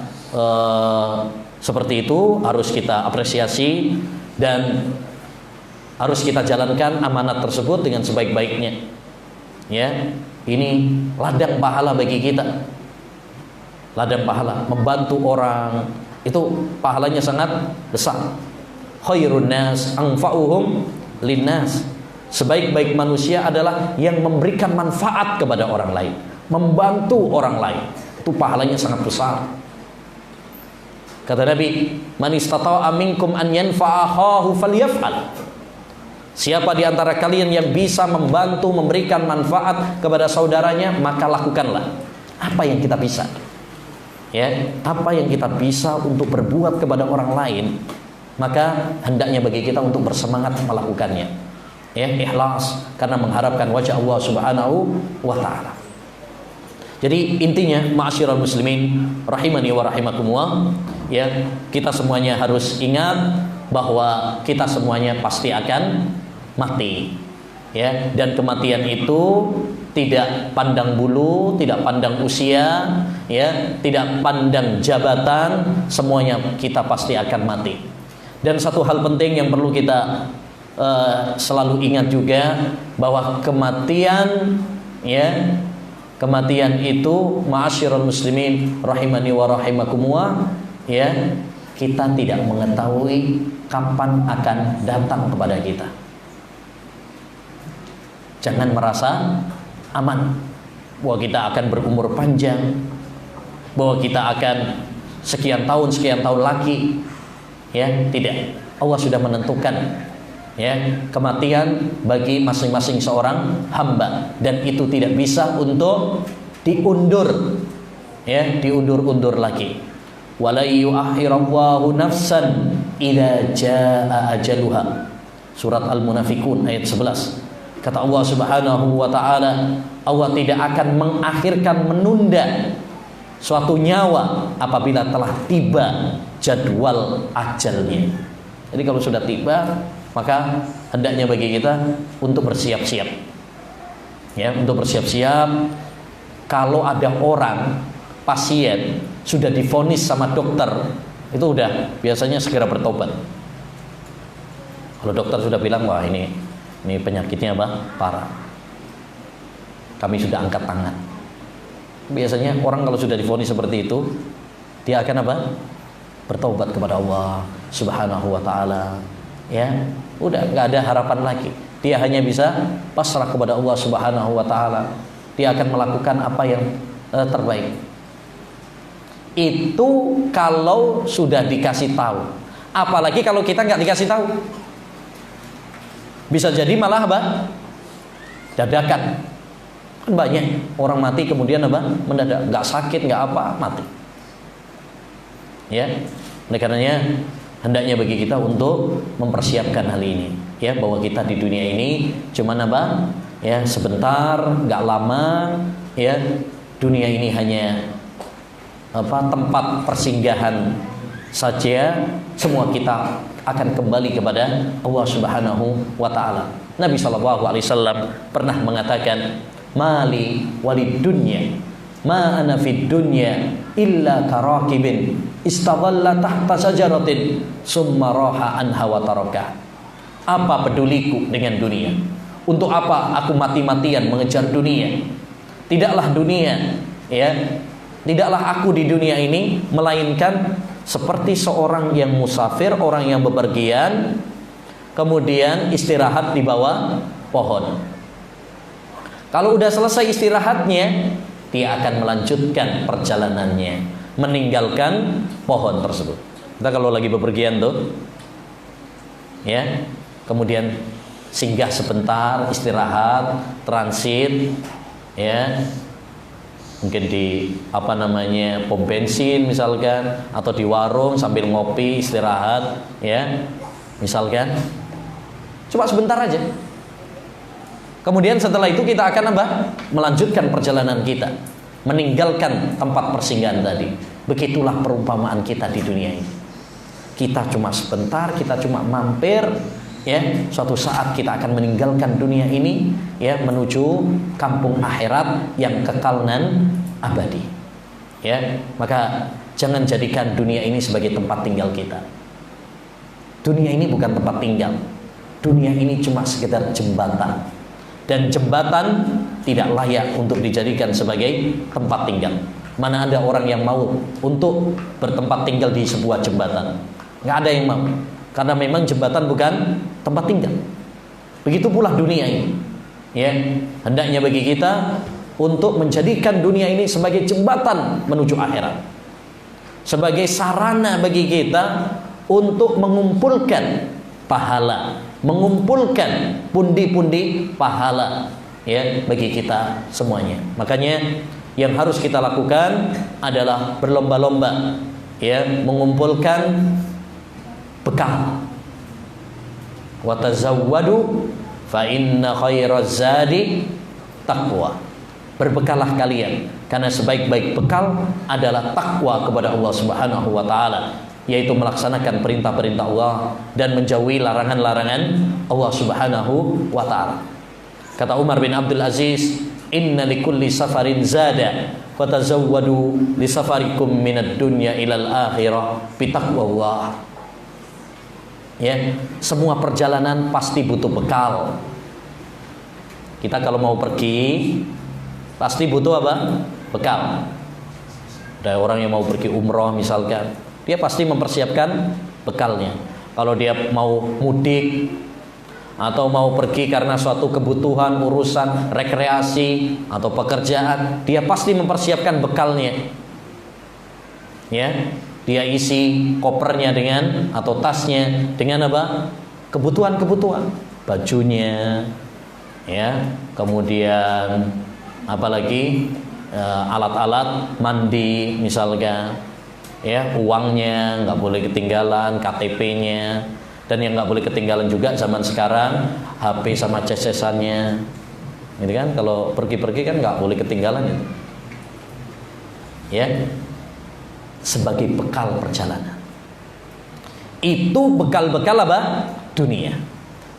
seperti itu harus kita apresiasi dan harus kita jalankan amanat tersebut dengan sebaik-baiknya. Ya, ini ladang pahala bagi kita. Ladang pahala, membantu orang itu pahalanya sangat besar. Khairun nas anfa'uhum linnas. Sebaik-baik manusia adalah yang memberikan manfaat kepada orang lain, membantu orang lain. Itu pahalanya sangat besar. Kata Nabi, man istata'a minkum an yanfa'a akhahu falyaf'al. Siapa di antara kalian yang bisa membantu memberikan manfaat kepada saudaranya, maka lakukanlah. Apa yang kita bisa? Ya, apa yang kita bisa untuk berbuat kepada orang lain, maka hendaknya bagi kita untuk bersemangat melakukannya. Ya, ikhlas karena mengharapkan wajah Allah Subhanahu wa taala. Jadi intinya, ma'asyiral muslimin rahimani wa rahimakumullah, ya, kita semuanya harus ingat bahwa kita semuanya pasti akan mati. Ya, dan kematian itu tidak pandang bulu, tidak pandang usia, ya, tidak pandang jabatan, semuanya kita pasti akan mati. Dan satu hal penting yang perlu kita selalu ingat juga, bahwa kematian, ya, kematian itu ma'asyiral muslimin rahimani wa rahimakumullah, ya, kita tidak mengetahui kapan akan datang kepada kita. Jangan merasa aman bahwa kita akan berumur panjang, bahwa kita akan sekian tahun lagi. Ya, tidak. Allah sudah menentukan, ya, kematian bagi masing-masing seorang hamba, dan itu tidak bisa untuk diundur, ya, diundur-undur lagi. Wala yu'akhirallahu nafsan idza jaa ajaluha. Surat Al-Munafiqun ayat 11. Kata Allah Subhanahu wa taala, Allah tidak akan mengakhirkan, menunda suatu nyawa apabila telah tiba jadwal ajalnya. Jadi kalau sudah tiba, maka hendaknya bagi kita untuk bersiap-siap. Ya, untuk bersiap-siap. Kalau ada orang, pasien sudah divonis sama dokter, itu udah biasanya segera bertobat. Kalau dokter sudah bilang, wah ini penyakitnya apa? Parah. Kami sudah angkat tangan. Biasanya orang kalau sudah divonis seperti itu, dia akan apa? Bertobat kepada Allah Subhanahu wa taala. Ya, udah nggak ada harapan lagi. Dia hanya bisa pasrah kepada Allah Subhanahu wa taala. Dia akan melakukan apa yang terbaik. Itu kalau sudah dikasih tahu. Apalagi kalau kita nggak dikasih tahu. Bisa jadi malah apa? Dadakan. Kan banyak orang mati kemudian apa? Mendadak, nggak sakit, nggak apa, mati. Ya, oleh karenanya hendaknya bagi kita untuk mempersiapkan hal ini, ya, bahwa kita di dunia ini cuman apa? Ya, sebentar, nggak lama, ya. Dunia ini hanya apa? Tempat persinggahan saja. Semua kita akan kembali kepada Allah Subhanahu wa taala. Nabi sallallahu alaihi wasallam pernah mengatakan, "Mali walid dunya, ma ana fid dunya illa karakibin istadalla tahta syajaratin summa raha anha wa taraka." Apa peduliku dengan dunia? Untuk apa aku mati-matian mengejar dunia? Tidaklah dunia, ya, tidaklah aku di dunia ini melainkan seperti seorang yang musafir, orang yang bepergian, kemudian istirahat di bawah pohon. Kalau udah selesai istirahatnya, dia akan melanjutkan perjalanannya, meninggalkan pohon tersebut. Kita kalau lagi bepergian tuh, ya, kemudian singgah sebentar, istirahat, transit, ya, mungkin di apa namanya pom bensin misalkan, atau di warung sambil ngopi istirahat, ya, misalkan, cuma sebentar aja. Kemudian setelah itu kita akan apa? Melanjutkan perjalanan kita, meninggalkan tempat persinggahan tadi. Begitulah perumpamaan kita di dunia ini. Kita cuma sebentar, kita cuma mampir, ya. Suatu saat kita akan meninggalkan dunia ini, ya, menuju kampung akhirat yang kekal dan abadi. Ya, maka jangan jadikan dunia ini sebagai tempat tinggal kita. Dunia ini bukan tempat tinggal. Dunia ini cuma sekedar jembatan. Dan jembatan tidak layak untuk dijadikan sebagai tempat tinggal. Mana ada orang yang mau untuk bertempat tinggal di sebuah jembatan? Nggak ada yang mau. Karena memang jembatan bukan tempat tinggal. Begitu pula dunia ini. Ya, hendaknya bagi kita untuk menjadikan dunia ini sebagai jembatan menuju akhirat. Sebagai sarana bagi kita untuk mengumpulkan pahala, mengumpulkan pundi-pundi pahala, ya, bagi kita semuanya. Makanya yang harus kita lakukan adalah berlomba-lomba, ya, mengumpulkan bekal. Wa tazawwadu fa inna khairaz zadi taqwa. Berbekalah kalian, karena sebaik-baik bekal adalah takwa kepada Allah Subhanahu wa taala, yaitu melaksanakan perintah-perintah Allah dan menjauhi larangan-larangan Allah Subhanahu wa taala. Kata Umar bin Abdul Aziz, "Inna likulli safarin zada, fatazawwadu li safarikum minad dunya ilal akhirah bitaqwallah." Ya, semua perjalanan pasti butuh bekal. Kita kalau mau pergi pasti butuh apa? Bekal. Ada orang yang mau pergi umroh misalkan, dia pasti mempersiapkan bekalnya. Kalau dia mau mudik atau mau pergi karena suatu kebutuhan, urusan rekreasi atau pekerjaan, dia pasti mempersiapkan bekalnya. Ya, dia isi kopernya dengan atau tasnya dengan apa? Kebutuhan-kebutuhan, bajunya, ya, kemudian apalagi alat-alat mandi misalkan, ya, uangnya nggak boleh ketinggalan, KTP-nya, dan yang nggak boleh ketinggalan juga zaman sekarang HP sama CC-annya, gitu kan? Kalau pergi-pergi kan nggak boleh ketinggalan itu, ya, sebagai bekal perjalanan. Itu bekal-bekal apa? Dunia.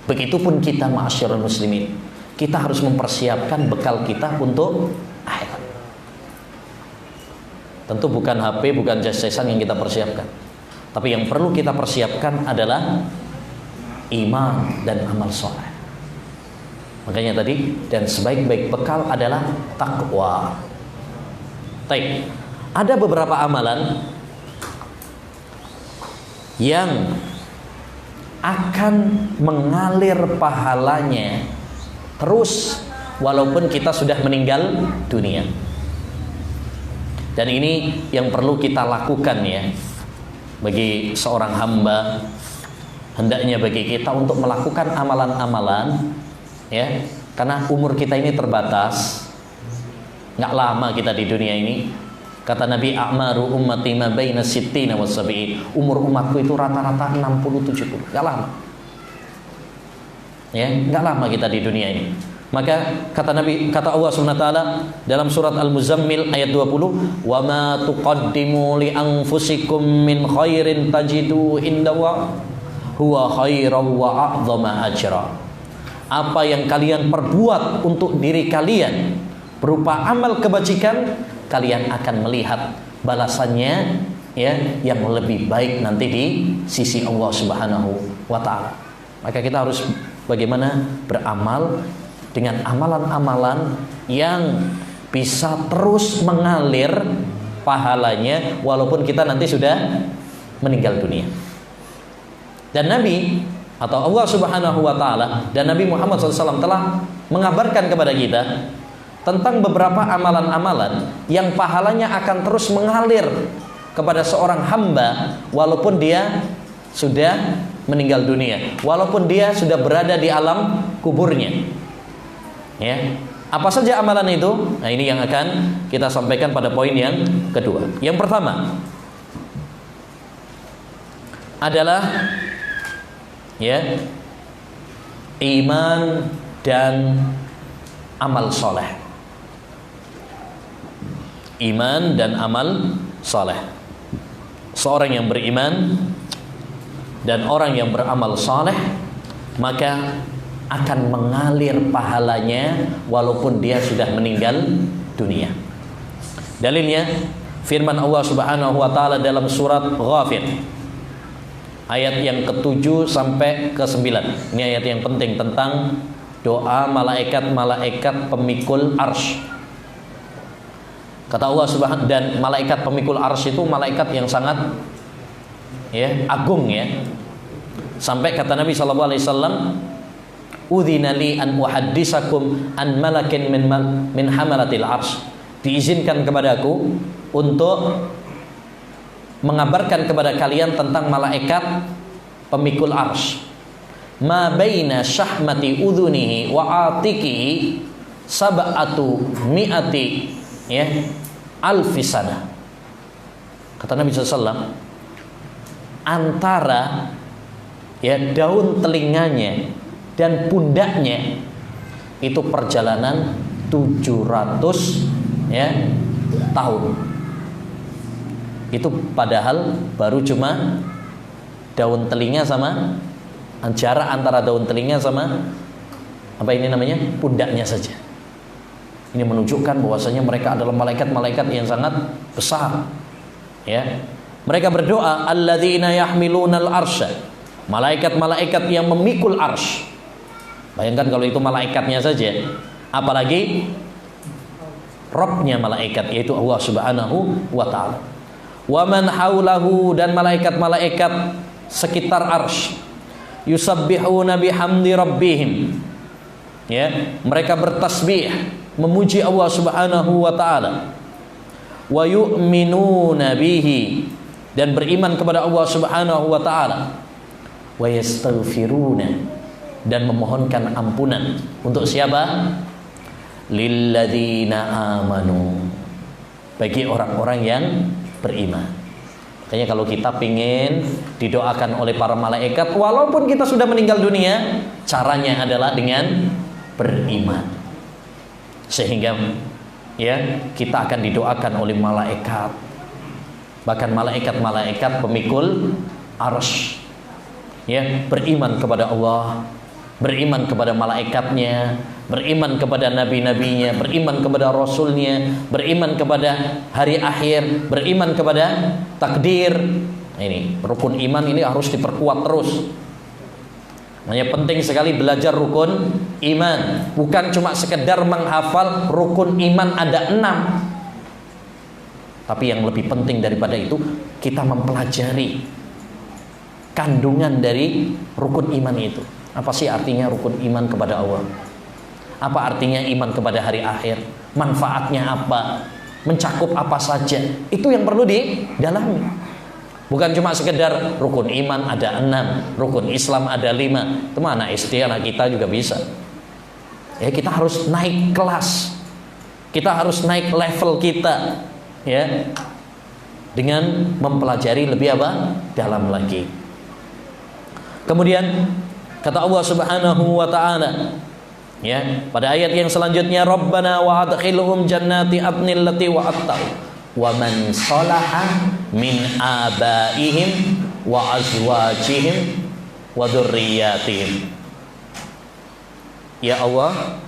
Begitupun kita ma'asyiral muslimin, kita harus mempersiapkan bekal kita untuk akhirat. Tentu bukan HP, bukan jasa-jasan yang kita persiapkan, tapi yang perlu kita persiapkan adalah iman dan amal soleh. Makanya tadi, dan sebaik-baik bekal adalah takwa. Baik, ada beberapa amalan yang akan mengalir pahalanya terus walaupun kita sudah meninggal dunia. Dan ini yang perlu kita lakukan, ya, bagi seorang hamba. Hendaknya bagi kita untuk melakukan amalan-amalan, ya, karena umur kita ini terbatas, nggak lama kita di dunia ini. Kata Nabi, a'maru ummati ma baina sittina wa sab'in. Umur umatku itu rata-rata 60-70, nggak lama. Ya, nggak lama kita di dunia ini. Maka kata Nabi, kata Allah Subhanahu wa taala dalam surat Al-Muzammil ayat 20, "Wa ma tuqaddimu li anfusikum min khairin tajidu indallahi huwa khairan wa a'dhama ajra." Apa yang kalian perbuat untuk diri kalian berupa amal kebajikan, kalian akan melihat balasannya, ya, yang lebih baik nanti di sisi Allah Subhanahu wa taala. Maka kita harus bagaimana beramal dengan amalan-amalan yang bisa terus mengalir pahalanya walaupun kita nanti sudah meninggal dunia. Dan Nabi atau Allah Subhanahu wa taala dan Nabi Muhammad SAW telah mengabarkan kepada kita tentang beberapa amalan-amalan yang pahalanya akan terus mengalir kepada seorang hamba walaupun dia sudah meninggal dunia, walaupun dia sudah berada di alam kuburnya. Ya, apa saja amalan itu? Nah, ini yang akan kita sampaikan pada poin yang kedua. Yang pertama adalah, ya, iman dan amal soleh. Iman dan amal soleh. Seorang yang beriman dan orang yang beramal soleh, maka akan mengalir pahalanya walaupun dia sudah meninggal dunia. Dalilnya firman Allah Subhanahu wa taala dalam surat Ghafir ayat yang ke-7 sampai ke-9. Ini ayat yang penting tentang doa malaikat-malaikat pemikul arsy. Kata Allah Subhanahu, dan malaikat pemikul arsy itu malaikat yang sangat agung ya. Sampai kata Nabi sallallahu alaihi wasallam, "Udzina li an uhaddisakum an malakin min hamalatil arsy." Diizinkan kepadaku untuk mengabarkan kepada kalian tentang malaikat pemikul arsy. Ma baina syahmati udhunihi wa atikihi sab'atu mi'ati alfisana. Kata Nabi SAW, antara daun telinganya dan pundaknya itu perjalanan 700 tahun. Itu padahal baru cuma daun telinga sama jarak antara daun telinga sama pundaknya saja. Ini menunjukkan bahwasanya mereka adalah malaikat-malaikat yang sangat besar. Mereka berdoa, alladzina yahmilunal arsya, malaikat-malaikat yang memikul arsy. Bayangkan kalau itu malaikatnya saja, apalagi Rabbnya malaikat, yaitu Allah Subhanahu wa taala. Wa man haulahu, dan malaikat-malaikat sekitar arsy, yusabbihuna bihamdi rabbihim. Mereka bertasbih memuji Allah Subhanahu wa taala. Wa yu'minuna bihi, dan beriman kepada Allah Subhanahu wa taala. Wa yastaghfiruna, dan memohonkan ampunan untuk siapa? Lilladzina amanu, bagi orang-orang yang beriman. Makanya kalau kita ingin didoakan oleh para malaikat walaupun kita sudah meninggal dunia, caranya adalah dengan beriman. Sehingga kita akan didoakan oleh malaikat. Bahkan malaikat-malaikat pemikul arsy beriman kepada Allah, beriman kepada malaikatnya, beriman kepada nabi-nabinya, beriman kepada rasulnya, beriman kepada hari akhir, beriman kepada takdir. Ini rukun iman ini harus diperkuat terus. Makanya penting sekali belajar rukun iman. Bukan cuma sekedar menghafal rukun iman ada 6. Tapi yang lebih penting daripada itu, kita mempelajari kandungan dari rukun iman itu. Apa sih artinya rukun iman kepada Allah? Apa artinya iman kepada hari akhir? Manfaatnya apa? Mencakup apa saja? Itu yang perlu didalami. Bukan cuma sekedar rukun iman ada 6, rukun Islam ada 5. Itu mah anak SD, anak kita juga bisa. Kita harus naik kelas. Kita harus naik level kita, dengan mempelajari lebih dalam lagi. Kemudian kata Allah Subhanahu wa taala, pada ayat yang selanjutnya, Rabbana wa adkhilhum jannati adnil lati wa'adtahu wa man salaha min abaihim wa azwajihim wa dzurriyyatihim. Ya Allah,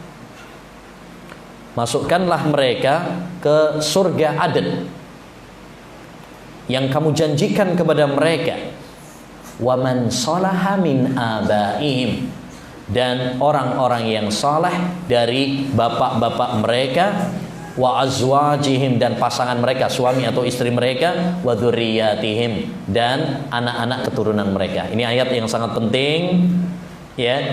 masukkanlah mereka ke surga Aden yang kamu janjikan kepada mereka. Wa man salaha min abaihim, dan orang-orang yang saleh dari bapak-bapak mereka, wa azwajihim, dan pasangan mereka, suami atau istri mereka, wa dzurriyyatihim, dan anak-anak keturunan mereka. Ini ayat yang sangat penting,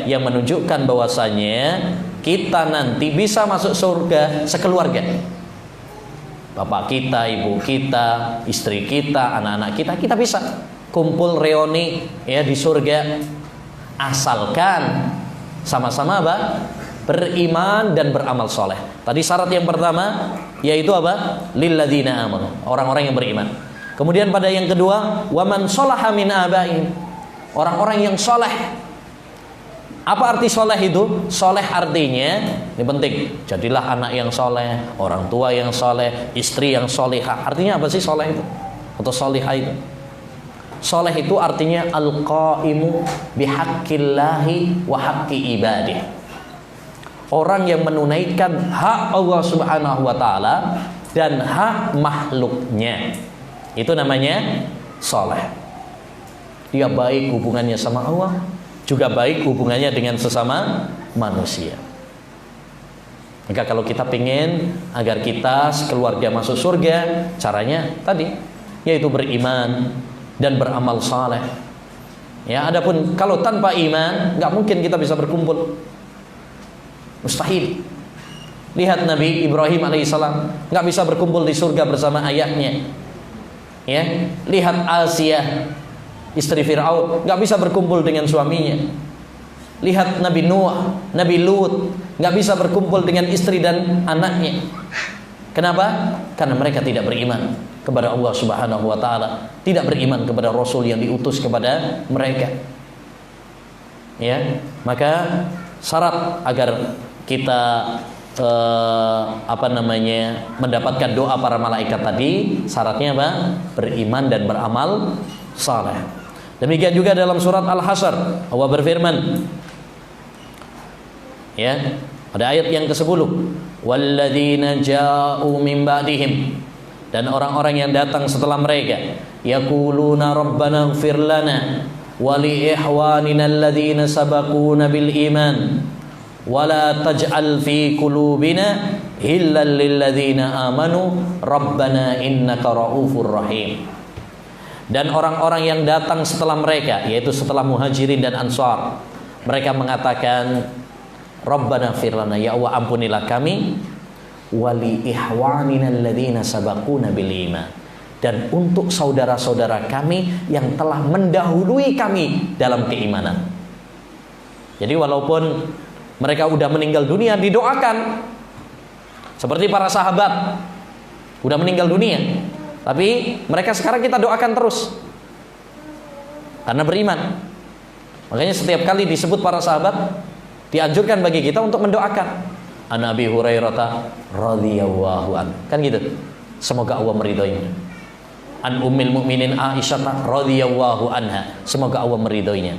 yang menunjukkan bahwasanya kita nanti bisa masuk surga sekeluarga. Bapak kita, ibu kita, istri kita, anak-anak kita bisa kumpul reuni di surga, asalkan sama-sama beriman dan beramal soleh. Tadi syarat yang pertama yaitu lilladzina amanu, orang-orang yang beriman. Kemudian pada yang kedua, waman sholaha min abaihim, orang-orang yang soleh Apa arti soleh itu? Soleh artinya, ini penting, jadilah anak yang soleh, orang tua yang soleh, istri yang solehah. Artinya apa sih soleh itu? Atau solehah itu? Soleh itu artinya al-qaimu bihaqqillahi wa haqqi ibadih. Orang yang menunaikan hak Allah Subhanahu wa taala dan hak makhluknya. Itu namanya soleh. Dia baik hubungannya sama Allah, juga baik hubungannya dengan sesama manusia. Maka kalau kita pengen agar kita sekeluarga masuk surga, caranya tadi, yaitu beriman dan beramal saleh. Ya, adapun kalau tanpa iman, nggak mungkin kita bisa berkumpul. Mustahil. Lihat Nabi Ibrahim alaihissalam nggak bisa berkumpul di surga bersama ayahnya. Ya, lihat Asia, istri Fir'aun, nggak bisa berkumpul dengan suaminya. Lihat Nabi Nuh, Nabi Lut, nggak bisa berkumpul dengan istri dan anaknya. Kenapa? Karena mereka tidak beriman kepada Allah Subhanahu wa taala, tidak beriman kepada Rasul yang diutus kepada mereka. Ya, maka syarat agar kita mendapatkan doa para malaikat tadi, syaratnya apa? Beriman dan beramal saleh. Demikian juga dalam surat Al-Hasyr, Allah berfirman, ya, pada ayat yang ke-10, walladzina ja'u min ba'dihim, dan orang-orang yang datang setelah mereka, yaquluna rabbana ighfir lana wa li ihwanina alladzina sabaquna bil iman wa la taj'al fi qulubina ghillan lil ladzina amanu rabbana innaka raufur rahim. Dan orang-orang yang datang setelah mereka, yaitu setelah Muhajirin dan Ansar, mereka mengatakan, Rabbana ighfir lana, ya Allah ampunilah kami, wali ihwanina alladzina sabaquna bil iman, dan untuk saudara-saudara kami yang telah mendahului kami dalam keimanan. Jadi walaupun mereka udah meninggal dunia, didoakan seperti para sahabat udah meninggal dunia, tapi mereka sekarang kita doakan terus karena beriman. Makanya setiap kali disebut para sahabat, dianjurkan bagi kita untuk mendoakan. An Abi Hurairah radhiyallahu an, kan gitu. Semoga Allah meridhoinya. An Ummil Mukminin Aisyah radhiyallahu anha, semoga Allah meridhoinya.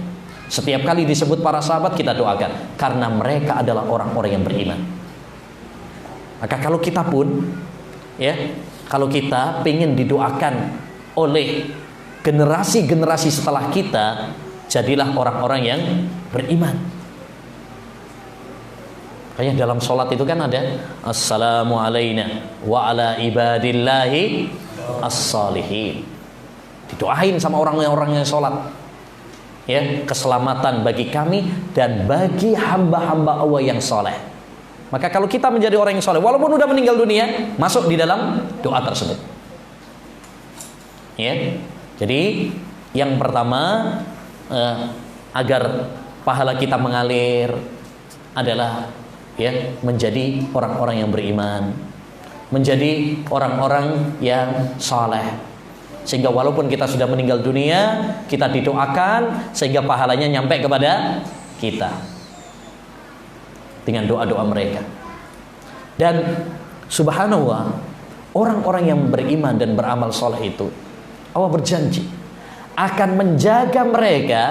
Setiap kali disebut para sahabat kita doakan karena mereka adalah orang-orang yang beriman. Maka kalau kita pun, ya, kalau kita pengen didoakan oleh generasi-generasi setelah kita, jadilah orang-orang yang beriman. Makanya dalam sholat itu kan ada assalamu alayna wa ala ibadillahi as-salihin. Didoain sama orang-orang yang sholat, ya, keselamatan bagi kami dan bagi hamba-hamba Allah yang soleh. Maka kalau kita menjadi orang yang soleh, walaupun udah meninggal dunia, masuk di dalam doa tersebut. Ya, jadi yang pertama, agar pahala kita mengalir adalah, ya, menjadi orang-orang yang beriman, menjadi orang-orang yang soleh, sehingga walaupun kita sudah meninggal dunia, kita didoakan sehingga pahalanya nyampe kepada kita dengan doa-doa mereka. Dan subhanallah, orang-orang yang beriman dan beramal soleh itu, Allah berjanji akan menjaga mereka,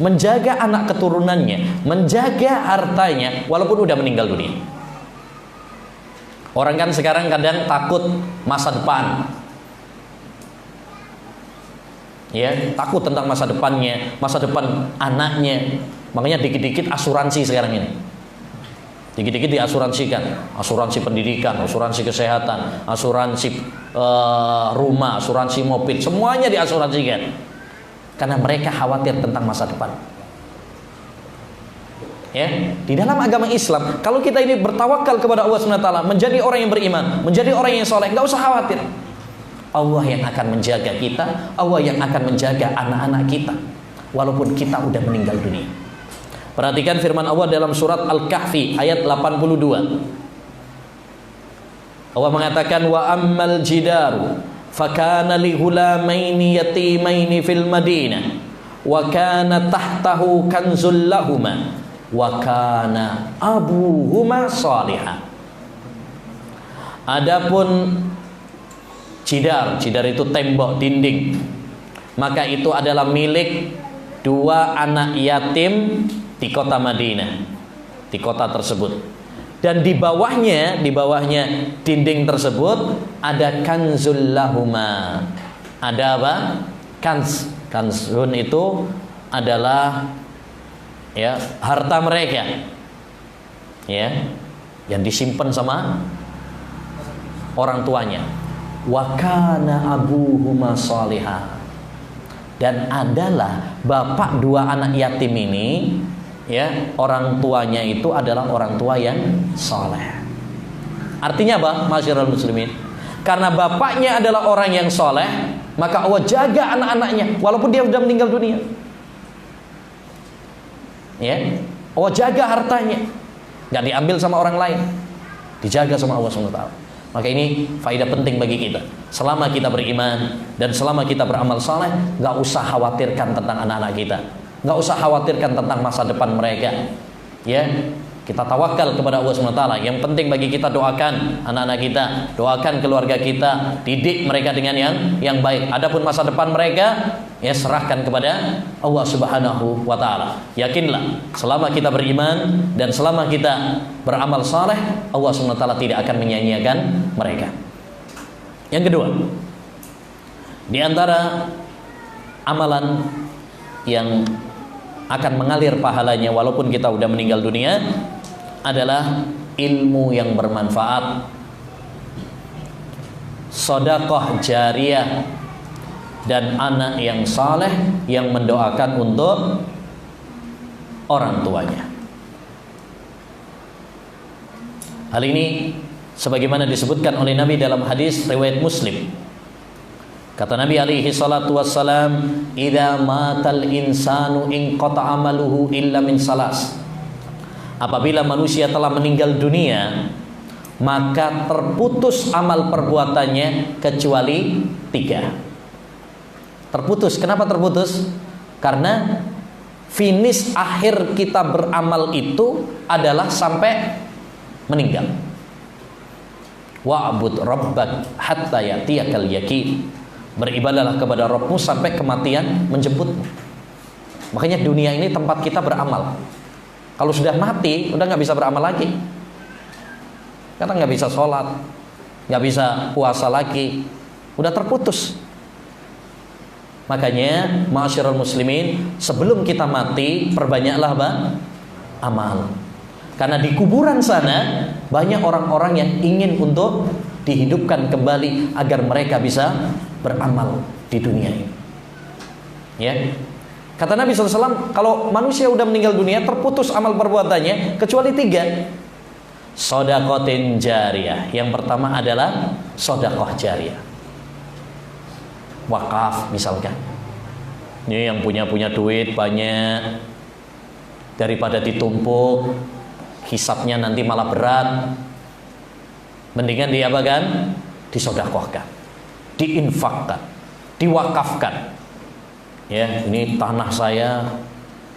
menjaga anak keturunannya, menjaga hartanya walaupun udah meninggal dunia. Orang kan sekarang kadang takut masa depan, ya, takut tentang masa depannya, masa depan anaknya. Makanya dikit-dikit asuransi sekarang ini, dikit-dikit diasuransikan, asuransi pendidikan, asuransi kesehatan, asuransi rumah, asuransi mobil, semuanya diasuransikan. Karena mereka khawatir tentang masa depan. Ya, di dalam agama Islam, kalau kita ini bertawakal kepada Allah SWT, menjadi orang yang beriman, menjadi orang yang soleh, nggak usah khawatir. Allah yang akan menjaga kita, Allah yang akan menjaga anak-anak kita, walaupun kita udah meninggal dunia. Perhatikan firman Allah dalam surat Al-Kahfi ayat 82. Allah mengatakan, wa ammal jidaru fakana li ghulamaini yatimaini fil madinah wa kana tahtahu kanzul lahuma wa kana abuhuma shalihan. Adapun jidar itu tembok dinding, maka itu adalah milik dua anak yatim di kota Madinah, di kota tersebut. Dan di bawahnya dinding tersebut ada kanzul lahuma. Ada apa? Kanzun itu adalah ya harta mereka, ya, yang disimpan sama orang tuanya. Wa kana abuhuma shalihah. Dan adalah bapak dua anak yatim ini, ya, orang tuanya itu adalah orang tua yang soleh. Artinya apa, masyarul muslimin? Karena bapaknya adalah orang yang soleh, maka Allah jaga anak-anaknya walaupun dia sudah meninggal dunia. Ya, Allah jaga hartanya, nggak diambil sama orang lain, dijaga sama Allah SWT. Maka ini faedah penting bagi kita. Selama kita beriman dan selama kita beramal saleh, nggak usah khawatirkan tentang anak-anak kita, nggak usah khawatirkan tentang masa depan mereka. Ya, kita tawakal kepada Allah SWT. Yang penting bagi kita, doakan anak-anak kita, doakan keluarga kita, didik mereka dengan yang baik. Adapun masa depan mereka, ya serahkan kepada Allah Subhanahu wa taala. Yakinlah, selama kita beriman dan selama kita beramal saleh, Allah Subhanahu wa taala tidak akan menyia-nyiakan mereka. Yang kedua, di antara amalan yang akan mengalir pahalanya walaupun kita sudah meninggal dunia adalah ilmu yang bermanfaat, sedekah jariyah, dan anak yang saleh yang mendoakan untuk orang tuanya. Hal ini sebagaimana disebutkan oleh Nabi dalam hadis riwayat Muslim. Kata Nabi alaihi salatu wassalam, "Idza matal insanu inqata amaluhu illa min salas." Apabila manusia telah meninggal dunia, maka terputus amal perbuatannya kecuali 3. Terputus. Kenapa terputus? Karena finish akhir kita beramal itu adalah sampai meninggal. Wa'bud rabbak hatta yatiyakal yaqin. Beribadahlah kepada Rabbmu sampai kematian menjemputmu. Makanya dunia ini tempat kita beramal. Kalau sudah mati, udah nggak bisa beramal lagi. Karena nggak bisa sholat, nggak bisa puasa lagi, udah terputus. Makanya, ma'asyiral muslimin, sebelum kita mati, perbanyaklah amal. Karena di kuburan sana banyak orang-orang yang ingin untuk dihidupkan kembali agar mereka bisa beramal di dunia ini. Ya. Kata Nabi SAW, kalau manusia udah meninggal dunia, terputus amal perbuatannya kecuali 3. Shadaqatin jariyah. Yang pertama adalah sedekah jariyah. Wakaf misalkan. Ini yang punya duit banyak, daripada ditumpuk, hisabnya nanti malah berat, mendingan diapakan? Disedekahkan, diinfakkan, diwakafkan. Ya, ini tanah saya,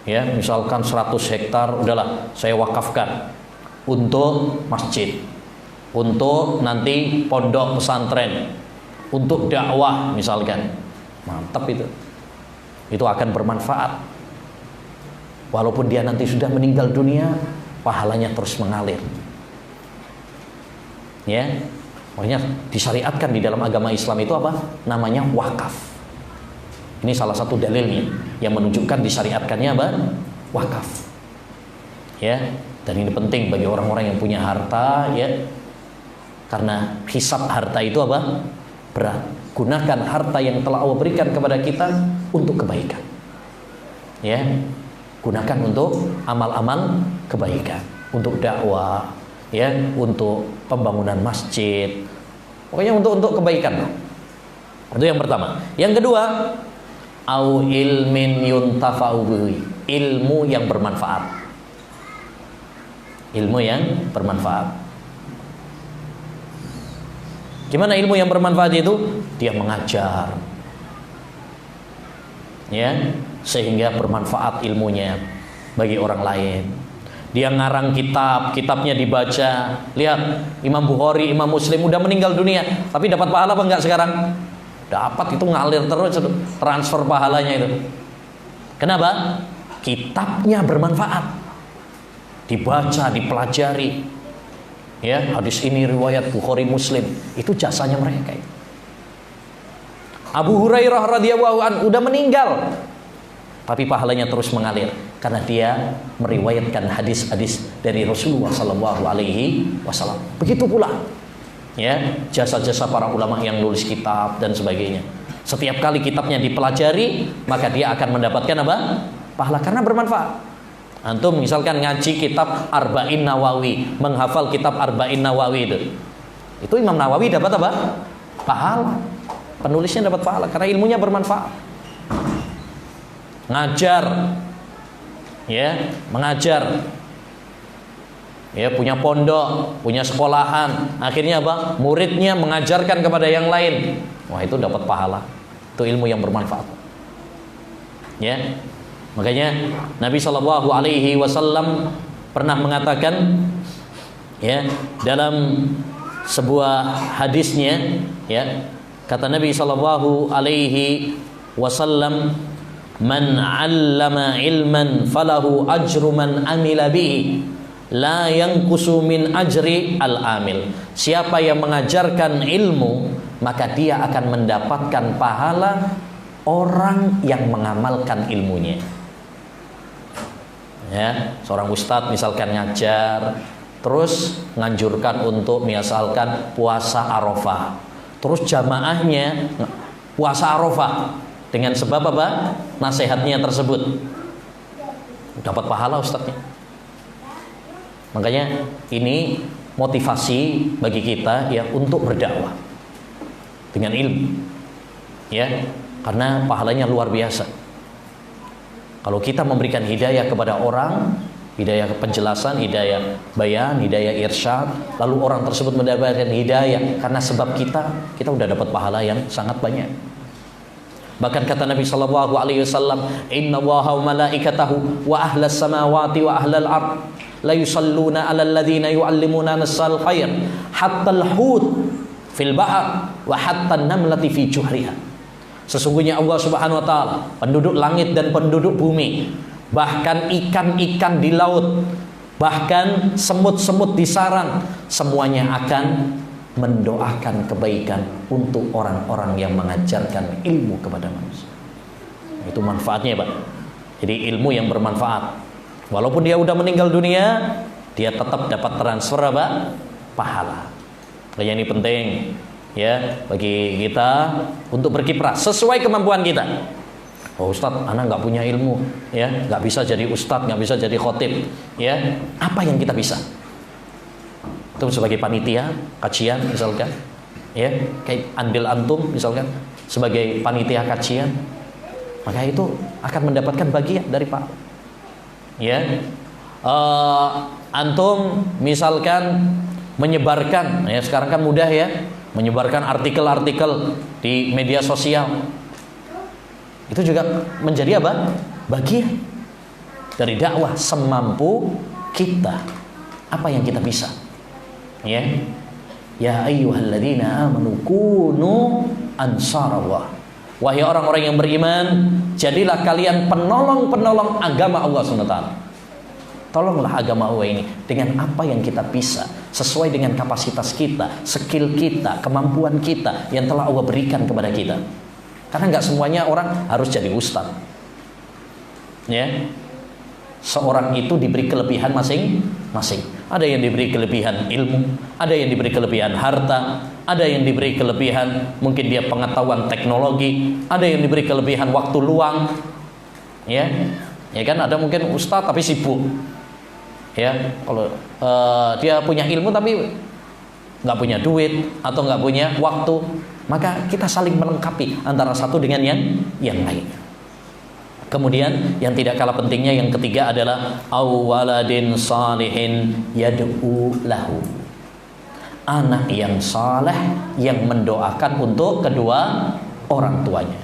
ya, misalkan 100 hektar, udahlah saya wakafkan untuk masjid, untuk nanti pondok pesantren, untuk dakwah misalkan. Mantap itu. Itu akan bermanfaat. Walaupun dia nanti sudah meninggal dunia, pahalanya terus mengalir. Ya. Makanya disyariatkan di dalam agama Islam itu apa? Namanya wakaf. Ini salah satu dalilnya yang menunjukkan disyariatkannya apa? Wakaf. Ya, dan ini penting bagi orang-orang yang punya harta, ya. Karena hisab harta itu apa? Berat. Gunakan harta yang telah Allah berikan kepada kita untuk kebaikan. Ya. Gunakan untuk amal-amal kebaikan, untuk dakwah, ya, untuk pembangunan masjid. Pokoknya untuk kebaikan. Itu yang pertama. Yang kedua, au ilmin yuntafa'u bihi, ilmu yang bermanfaat. Ilmu yang bermanfaat. Gimana ilmu yang bermanfaat itu? Dia mengajar, ya, sehingga bermanfaat ilmunya bagi orang lain. dia ngarang kitab, kitabnya dibaca. Lihat, Imam Bukhari, Imam Muslim udah meninggal dunia, tapi dapat pahala apa enggak sekarang? Dapat, itu ngalir terus, transfer pahalanya itu. Kenapa? Kitabnya bermanfaat, dibaca, dipelajari. Ya, hadis ini riwayat Bukhari Muslim, itu jasanya mereka. Abu Hurairah radhiyallahu anhu udah meninggal, tapi pahalanya terus mengalir karena dia meriwayatkan hadis-hadis dari Rasulullah sallallahu alaihi wasallam. Begitu pula ya jasa-jasa para ulama yang nulis kitab dan sebagainya. Setiap kali kitabnya dipelajari, maka dia akan mendapatkan apa? Pahala karena bermanfaat. Antum misalkan ngaji kitab Arba'in Nawawi, menghafal kitab Arba'in Nawawi itu Imam Nawawi dapat apa? Pahala. Penulisnya dapat pahala karena ilmunya bermanfaat. Ngajar, ya, mengajar, ya, punya pondok, punya sekolahan, akhirnya apa? Muridnya mengajarkan kepada yang lain. Wah, itu dapat pahala. Itu ilmu yang bermanfaat. Ya, makanya Nabi Shallallahu Alaihi Wasallam pernah mengatakan, ya, dalam sebuah hadisnya, ya, kata Nabi Shallallahu Alaihi Wasallam, man 'allama ilman falahu ajru man amila bihi la yanqusu min ajri al-amil. Siapa yang mengajarkan ilmu, maka dia akan mendapatkan pahala orang yang mengamalkan ilmunya. Ya, seorang ustadz misalkan ngajar, terus nganjurkan untuk misalkan puasa Arafah, terus jamaahnya puasa Arafah dengan sebab apa? Nasihatnya tersebut, dapat pahala ustadznya. Makanya ini motivasi bagi kita ya untuk berdakwah dengan ilmu, ya, karena pahalanya luar biasa. Kalau kita memberikan hidayah kepada orang, hidayah penjelasan, hidayah bayan, hidayah irsyad, lalu orang tersebut mendapatkan hidayah karena sebab kita udah dapat pahala yang sangat banyak. Bahkan kata Nabi sallallahu alaihi wasallam, "Innallaha wa malaikatahu wa ahlas samawati wa ahlal ard la yusalluna 'alal ladzina yu'allimuna nas-sal khair hatta al-hut fil bahr wa hatta an-namlati fi juhriha." Sesungguhnya Allah Subhanahu wa taala, penduduk langit dan penduduk bumi, bahkan ikan-ikan di laut, bahkan semut-semut di sarang, semuanya akan mendoakan kebaikan untuk orang-orang yang mengajarkan ilmu kepada manusia. Itu manfaatnya, Pak. Jadi ilmu yang bermanfaat. Walaupun dia udah meninggal dunia, dia tetap dapat transfer apa? Pahala. Makanya ini penting ya bagi kita untuk berkiprah sesuai kemampuan kita. Oh Ustadz, anak nggak punya ilmu, ya, nggak bisa jadi ustadz, nggak bisa jadi khotib, ya. Apa yang kita bisa? Itu sebagai panitia kajian misalkan, ya, kayak andil antum misalkan sebagai panitia kajian, maka itu akan mendapatkan bagian dari Pak. Ya, antum misalkan menyebarkan, ya sekarang kan mudah ya, menyebarkan artikel-artikel di media sosial. Itu juga menjadi apa? Bagian dari dakwah semampu kita. Apa yang kita bisa? Ya. Ya ayyuhalladzina amanu kunu ansarallah. Wahai orang-orang yang beriman, jadilah kalian penolong-penolong agama Allah SWT. Tolonglah agama Allah ini dengan apa yang kita bisa, sesuai dengan kapasitas kita, skill kita, kemampuan kita yang telah Allah berikan kepada kita. Karena nggak semuanya orang harus jadi ustaz. Ya, seorang itu diberi kelebihan masing-masing. Ada yang diberi kelebihan ilmu, ada yang diberi kelebihan harta, ada yang diberi kelebihan mungkin dia pengetahuan teknologi, ada yang diberi kelebihan waktu luang. Ya, ya kan ada mungkin ustaz tapi sibuk. Ya, kalau dia punya ilmu tapi nggak punya duit atau nggak punya waktu, maka kita saling melengkapi antara satu dengan yang lainnya. Kemudian yang tidak kalah pentingnya yang ketiga adalah awaladin salihin yad'u lahu. Anak yang saleh yang mendoakan untuk kedua orang tuanya.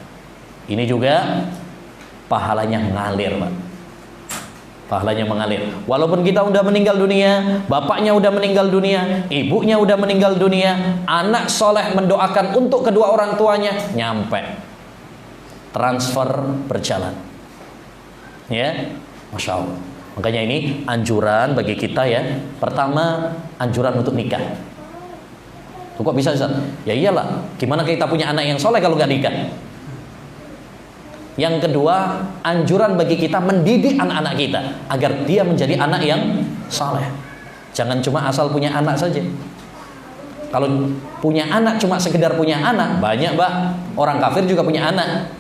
Ini juga pahalanya ngalir, Pak. pahalanya mengalir. Walaupun kita udah meninggal dunia, bapaknya udah meninggal dunia, ibunya udah meninggal dunia, anak soleh mendoakan untuk kedua orang tuanya, nyampe, transfer berjalan. Ya, Masya Allah. Makanya ini anjuran bagi kita ya. Pertama, anjuran untuk nikah. Kok bisa Ustaz? Ya iyalah, gimana kita punya anak yang soleh kalau nggak nikah? Yang kedua, anjuran bagi kita mendidik anak-anak kita agar dia menjadi anak yang soleh. Jangan cuma asal punya anak saja. Kalau punya anak cuma sekedar punya anak, banyak Mbak, orang kafir juga punya anak.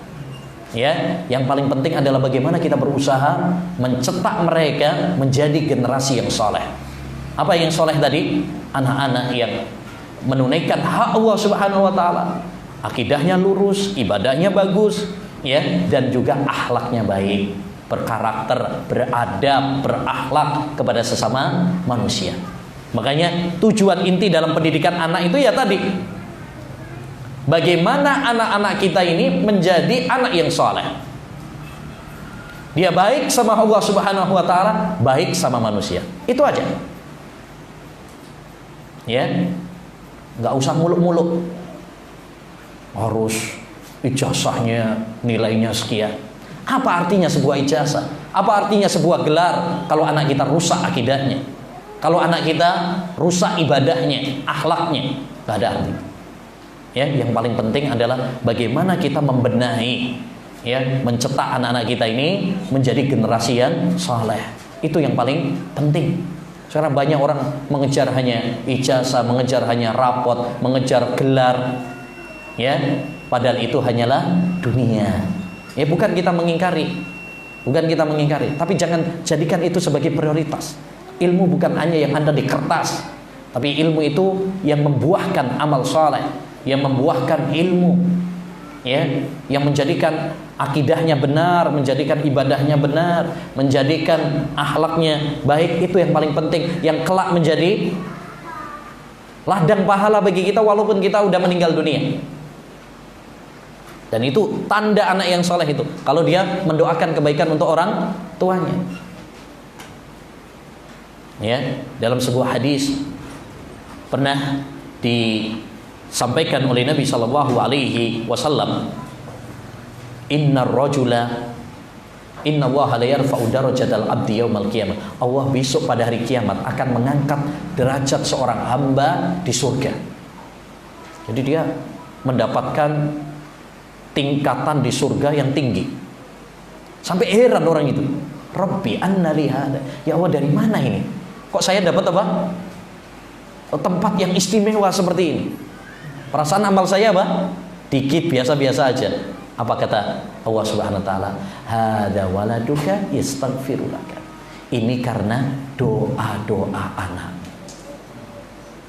Ya, yang paling penting adalah bagaimana kita berusaha mencetak mereka menjadi generasi yang soleh. Apa yang soleh tadi? Anak-anak yang menunaikan hak Allah Subhanahu wa taala, akidahnya lurus, ibadahnya bagus, ya, dan juga akhlaknya baik, berkarakter, beradab, berakhlak kepada sesama manusia. Makanya tujuan inti dalam pendidikan anak itu ya tadi, bagaimana anak-anak kita ini menjadi anak yang soleh. Dia baik sama Allah Subhanahu wa taala, baik sama manusia. Itu aja. Ya. Nggak usah muluk-muluk, harus ijazahnya nilainya sekian. Apa artinya sebuah ijazah? Apa artinya sebuah gelar kalau anak kita rusak akidahnya, kalau anak kita rusak ibadahnya, akhlaknya? Nggak ada arti. Ya, yang paling penting adalah bagaimana kita membenahi, ya, mencetak anak-anak kita ini menjadi generasi yang saleh. Itu yang paling penting. Sekarang banyak orang mengejar hanya ijazah, mengejar hanya rapot, mengejar gelar, ya, padahal itu hanyalah dunia. Ya, bukan kita mengingkari, tapi jangan jadikan itu sebagai prioritas. Ilmu bukan hanya yang ada di kertas, tapi ilmu itu yang membuahkan amal saleh, yang membuahkan ilmu, ya, yang menjadikan akidahnya benar, menjadikan ibadahnya benar, menjadikan akhlaknya baik. Itu yang paling penting, yang kelak menjadi ladang pahala bagi kita walaupun kita udah meninggal dunia. Dan itu tanda anak yang soleh itu, kalau dia mendoakan kebaikan untuk orang tuanya. Ya, dalam sebuah hadis pernah disampaikan oleh Nabi Shallallahu Alaihi Wasallam, Inna Allah la yarfa'u darajatal abdi yaumal qiyamah. Allah besok pada hari kiamat akan mengangkat derajat seorang hamba di surga. Jadi dia mendapatkan tingkatan di surga yang tinggi. Sampai heran orang itu. Rabbi anna li hada. Ya Allah, dari mana ini? Kok saya dapat apa? Tempat yang istimewa seperti ini. Perasaan amal saya apa? Dikit, biasa-biasa aja. Apa kata Allah Subhanahu wa taala? Hada waladuka yastaghfiru laka. Ini karena doa-doa anak.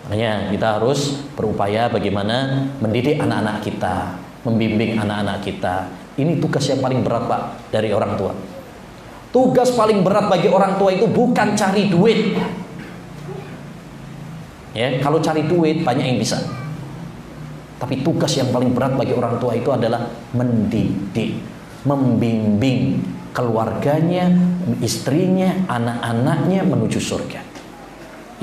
Makanya kita harus berupaya bagaimana mendidik anak-anak kita, membimbing anak-anak kita. Ini tugas yang paling berat, Pak, dari orang tua. Tugas paling berat bagi orang tua itu bukan cari duit. Ya, kalau cari duit banyak yang bisa. Tapi tugas yang paling berat bagi orang tua itu adalah mendidik, membimbing keluarganya, istrinya, anak-anaknya menuju surga.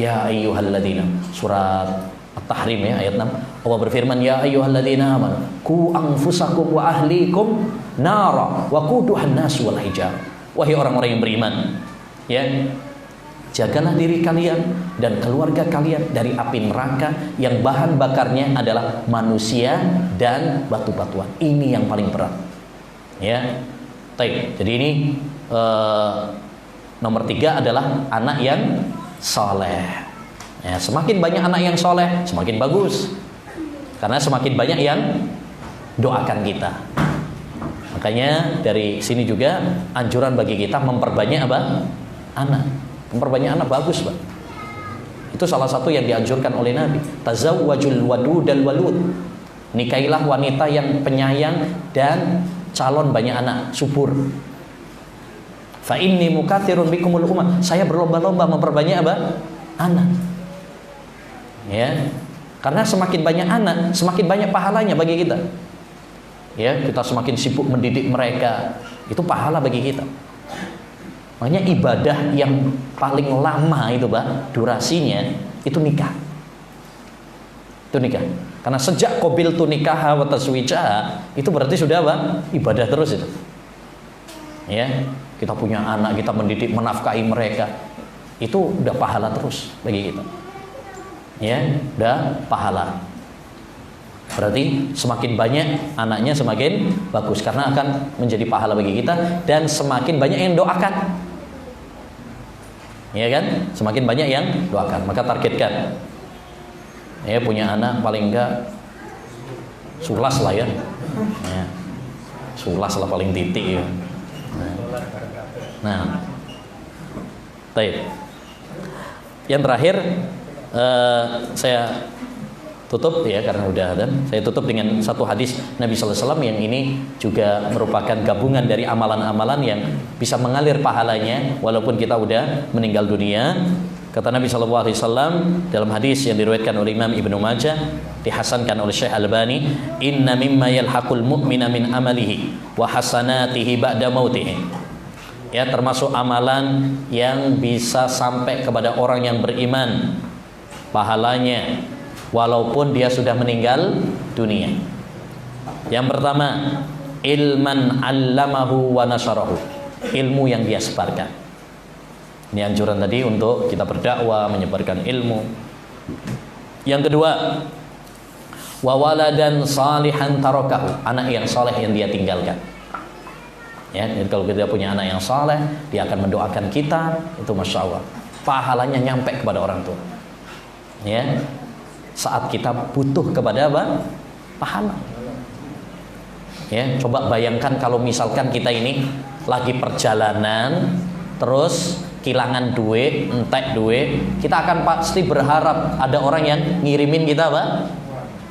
Ya ayyuhalladzina, surat At-Tahrim ya, ayat 6. Allah berfirman, ya ayyuhalladzina amanu qu anfusakum wa ahlikum nara wa quduhan nas wal hijab. Wahai orang-orang yang beriman, ya, jagalah diri kalian dan keluarga kalian dari api neraka yang bahan bakarnya adalah manusia dan batu-batuan. Ini yang paling berat. Ya, baik. Jadi ini nomor 3 adalah anak yang soleh. Ya, semakin banyak anak yang soleh, semakin bagus. Karena semakin banyak yang doakan kita. Makanya dari sini juga anjuran bagi kita memperbanyak apa? Anak. Memperbanyak anak bagus, Pak. Itu salah satu yang dianjurkan oleh Nabi. Tazawwajul wadudal walud. Nikailah wanita yang penyayang dan calon banyak anak, subur. Fa inni mukatsirun bikumul umat. Saya berlomba-lomba memperbanyak apa? Anak. Ya. Karena semakin banyak anak, semakin banyak pahalanya bagi kita. Ya, kita semakin sibuk mendidik mereka, itu pahala bagi kita. Makanya ibadah yang paling lama itu Pak, durasinya itu nikah. Itu nikah. Karena sejak qabil tu nikah wa taswijaha, itu berarti sudah Pak, ibadah terus itu. Ya, kita punya anak, kita mendidik, menafkahi mereka. Itu udah pahala terus bagi kita. Ya, udah pahala. Berarti semakin banyak anaknya semakin bagus, karena akan menjadi pahala bagi kita, dan semakin banyak yang doakan. Ya kan? Semakin banyak yang doakan, maka targetkan. Ya, punya anak paling enggak sulas lah ya. Ya. Sulas lah paling titik ya. Nah. Baik. Yang terakhir saya tutup ya, karena udah ada. Saya tutup dengan satu hadis Nabi sallallahu alaihi wasallam yang ini juga merupakan gabungan dari amalan-amalan yang bisa mengalir pahalanya walaupun kita udah meninggal dunia. Kata Nabi sallallahu alaihi wasallam dalam hadis yang diriwayatkan oleh Imam Ibnu Majah, dihasankan oleh Syekh Albani, "Inna mimma yalhaqul mu'mina min amalihi wa hasanatihi ba'da mautihi." Ya, termasuk amalan yang bisa sampai kepada orang yang beriman pahalanya walaupun dia sudah meninggal dunia. Yang pertama, ilman 'allamahu wa nasyarahu. Ilmu yang dia sebarkan. Ini anjuran tadi untuk kita berdakwah, menyebarkan ilmu. Yang kedua, wa waladan salihan tarakahu. Anak yang saleh yang dia tinggalkan. Ya, jadi kalau kita punya anak yang saleh, dia akan mendoakan kita, itu masya Allah, pahalanya nyampe kepada orang tua. Ya, saat kita butuh kepada apa? Pahala. Ya, coba bayangkan kalau misalkan kita ini lagi perjalanan, terus kehilangan duit, entek duit, kita akan pasti berharap ada orang yang ngirimin kita apa?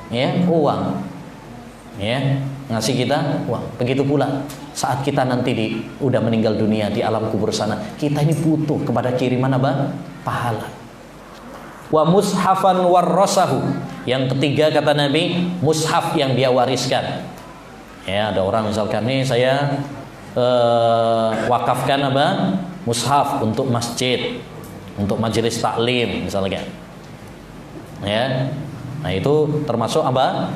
Ya, uang. Ya, ngasih kita uang. Begitu pula saat kita nanti udah meninggal dunia di alam kubur sana, kita ini butuh kepada kiriman apa? Pahala. Wa mushafan warrasahu. Yang ketiga kata Nabi, mushaf yang dia wariskan. Ya, ada orang misalkan nih saya wakafkan apa? Mushaf untuk masjid, untuk majelis taklim misalnya. Ya. Nah, itu termasuk apa?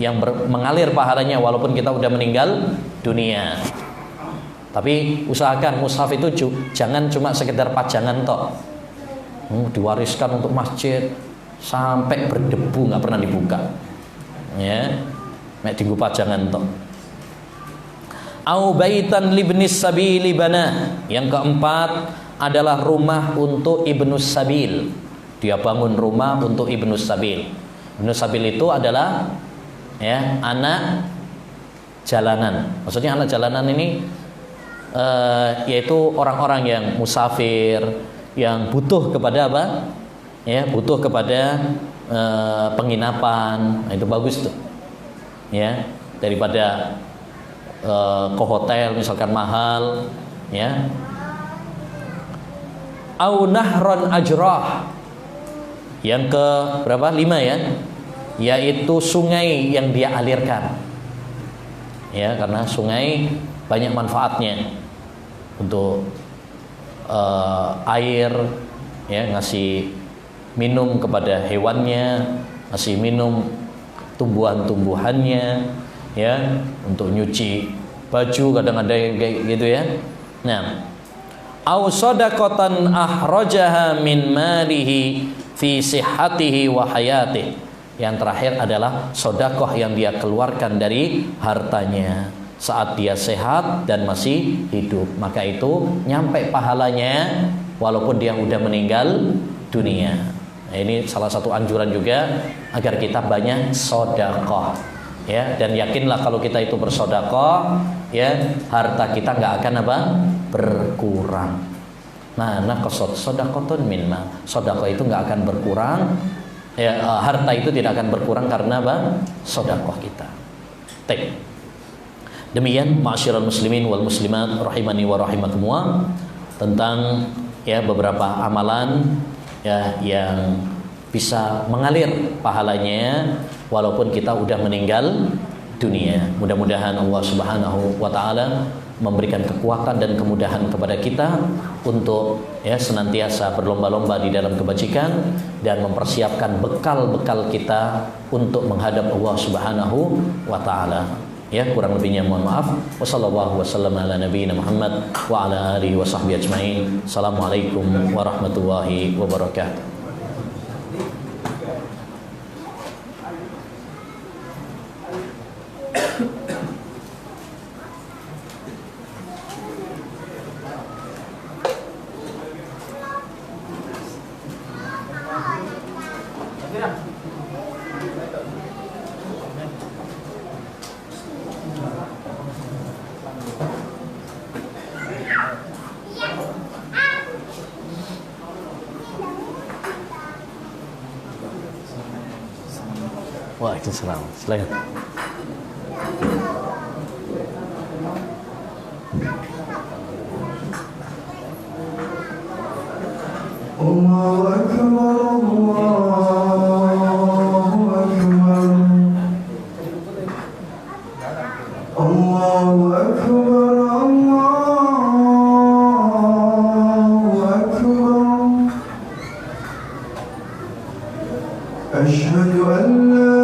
Yang mengalir pahalanya walaupun kita udah meninggal dunia. Tapi usahakan mushaf itu jangan cuma sekedar pajangan toh. Diwariskan untuk masjid sampai berdebu nggak pernah dibuka. Ya. Mek tinggu pajangan toh. Au baitan libnis sabili bana. Yang keempat adalah rumah untuk ibnus sabil. Dia bangun rumah untuk ibnus sabil. Ibnus sabil itu adalah ya, anak jalanan. Maksudnya anak jalanan ini yaitu orang-orang yang musafir, yang butuh kepada apa? Ya, butuh kepada penginapan. Nah, itu bagus tuh. Ya, daripada ke hotel misalkan mahal, ya. Au nahron ajrah. Yang ke berapa? 5 ya. Yaitu sungai yang dia alirkan. Ya, karena sungai banyak manfaatnya untuk air, ya, ngasih minum kepada hewannya, ngasih minum tumbuhan-tumbuhannya, ya, untuk nyuci baju kadang ada yang kayak gitu ya. Nah, au shadaqatan ahrajaha min malihi fi sihhatihi wa hayatihi. Yang terakhir adalah sedekah yang dia keluarkan dari hartanya saat dia sehat dan masih hidup, maka itu nyampe pahalanya walaupun dia udah meninggal dunia. Nah, ini salah satu anjuran juga agar kita banyak sedekah. Ya, dan yakinlah kalau kita itu bersedekah, ya, harta kita nggak akan apa? Berkurang. Nah, naqasat shadaqatun min mal. Sedekah itu nggak akan berkurang. Ya, harta itu tidak akan berkurang karena apa? Sedekah kita. Baik. Demikian ma'asyiral muslimin wal muslimat rahimani wa rahimakumullah, tentang ya beberapa amalan ya yang bisa mengalir pahalanya walaupun kita udah meninggal dunia. Mudah-mudahan Allah Subhanahu wa taala memberikan kekuatan dan kemudahan kepada kita untuk senantiasa berlomba-lomba di dalam kebajikan dan mempersiapkan bekal-bekal kita untuk menghadap Allah Subhanahu wa taala. Kurang lebihnya mohon maaf. Wassallallahu wasallam ala nabiyina Muhammad wa ala alihi wa sahbihi ajmain. Assalamualaikum warahmatullahi wabarakatuh. Waalaikumsalam. Silakan. Allahu Akbar, Allahu Akbar, Allahu Akbar, Allahu Akbar. Asyhadu an la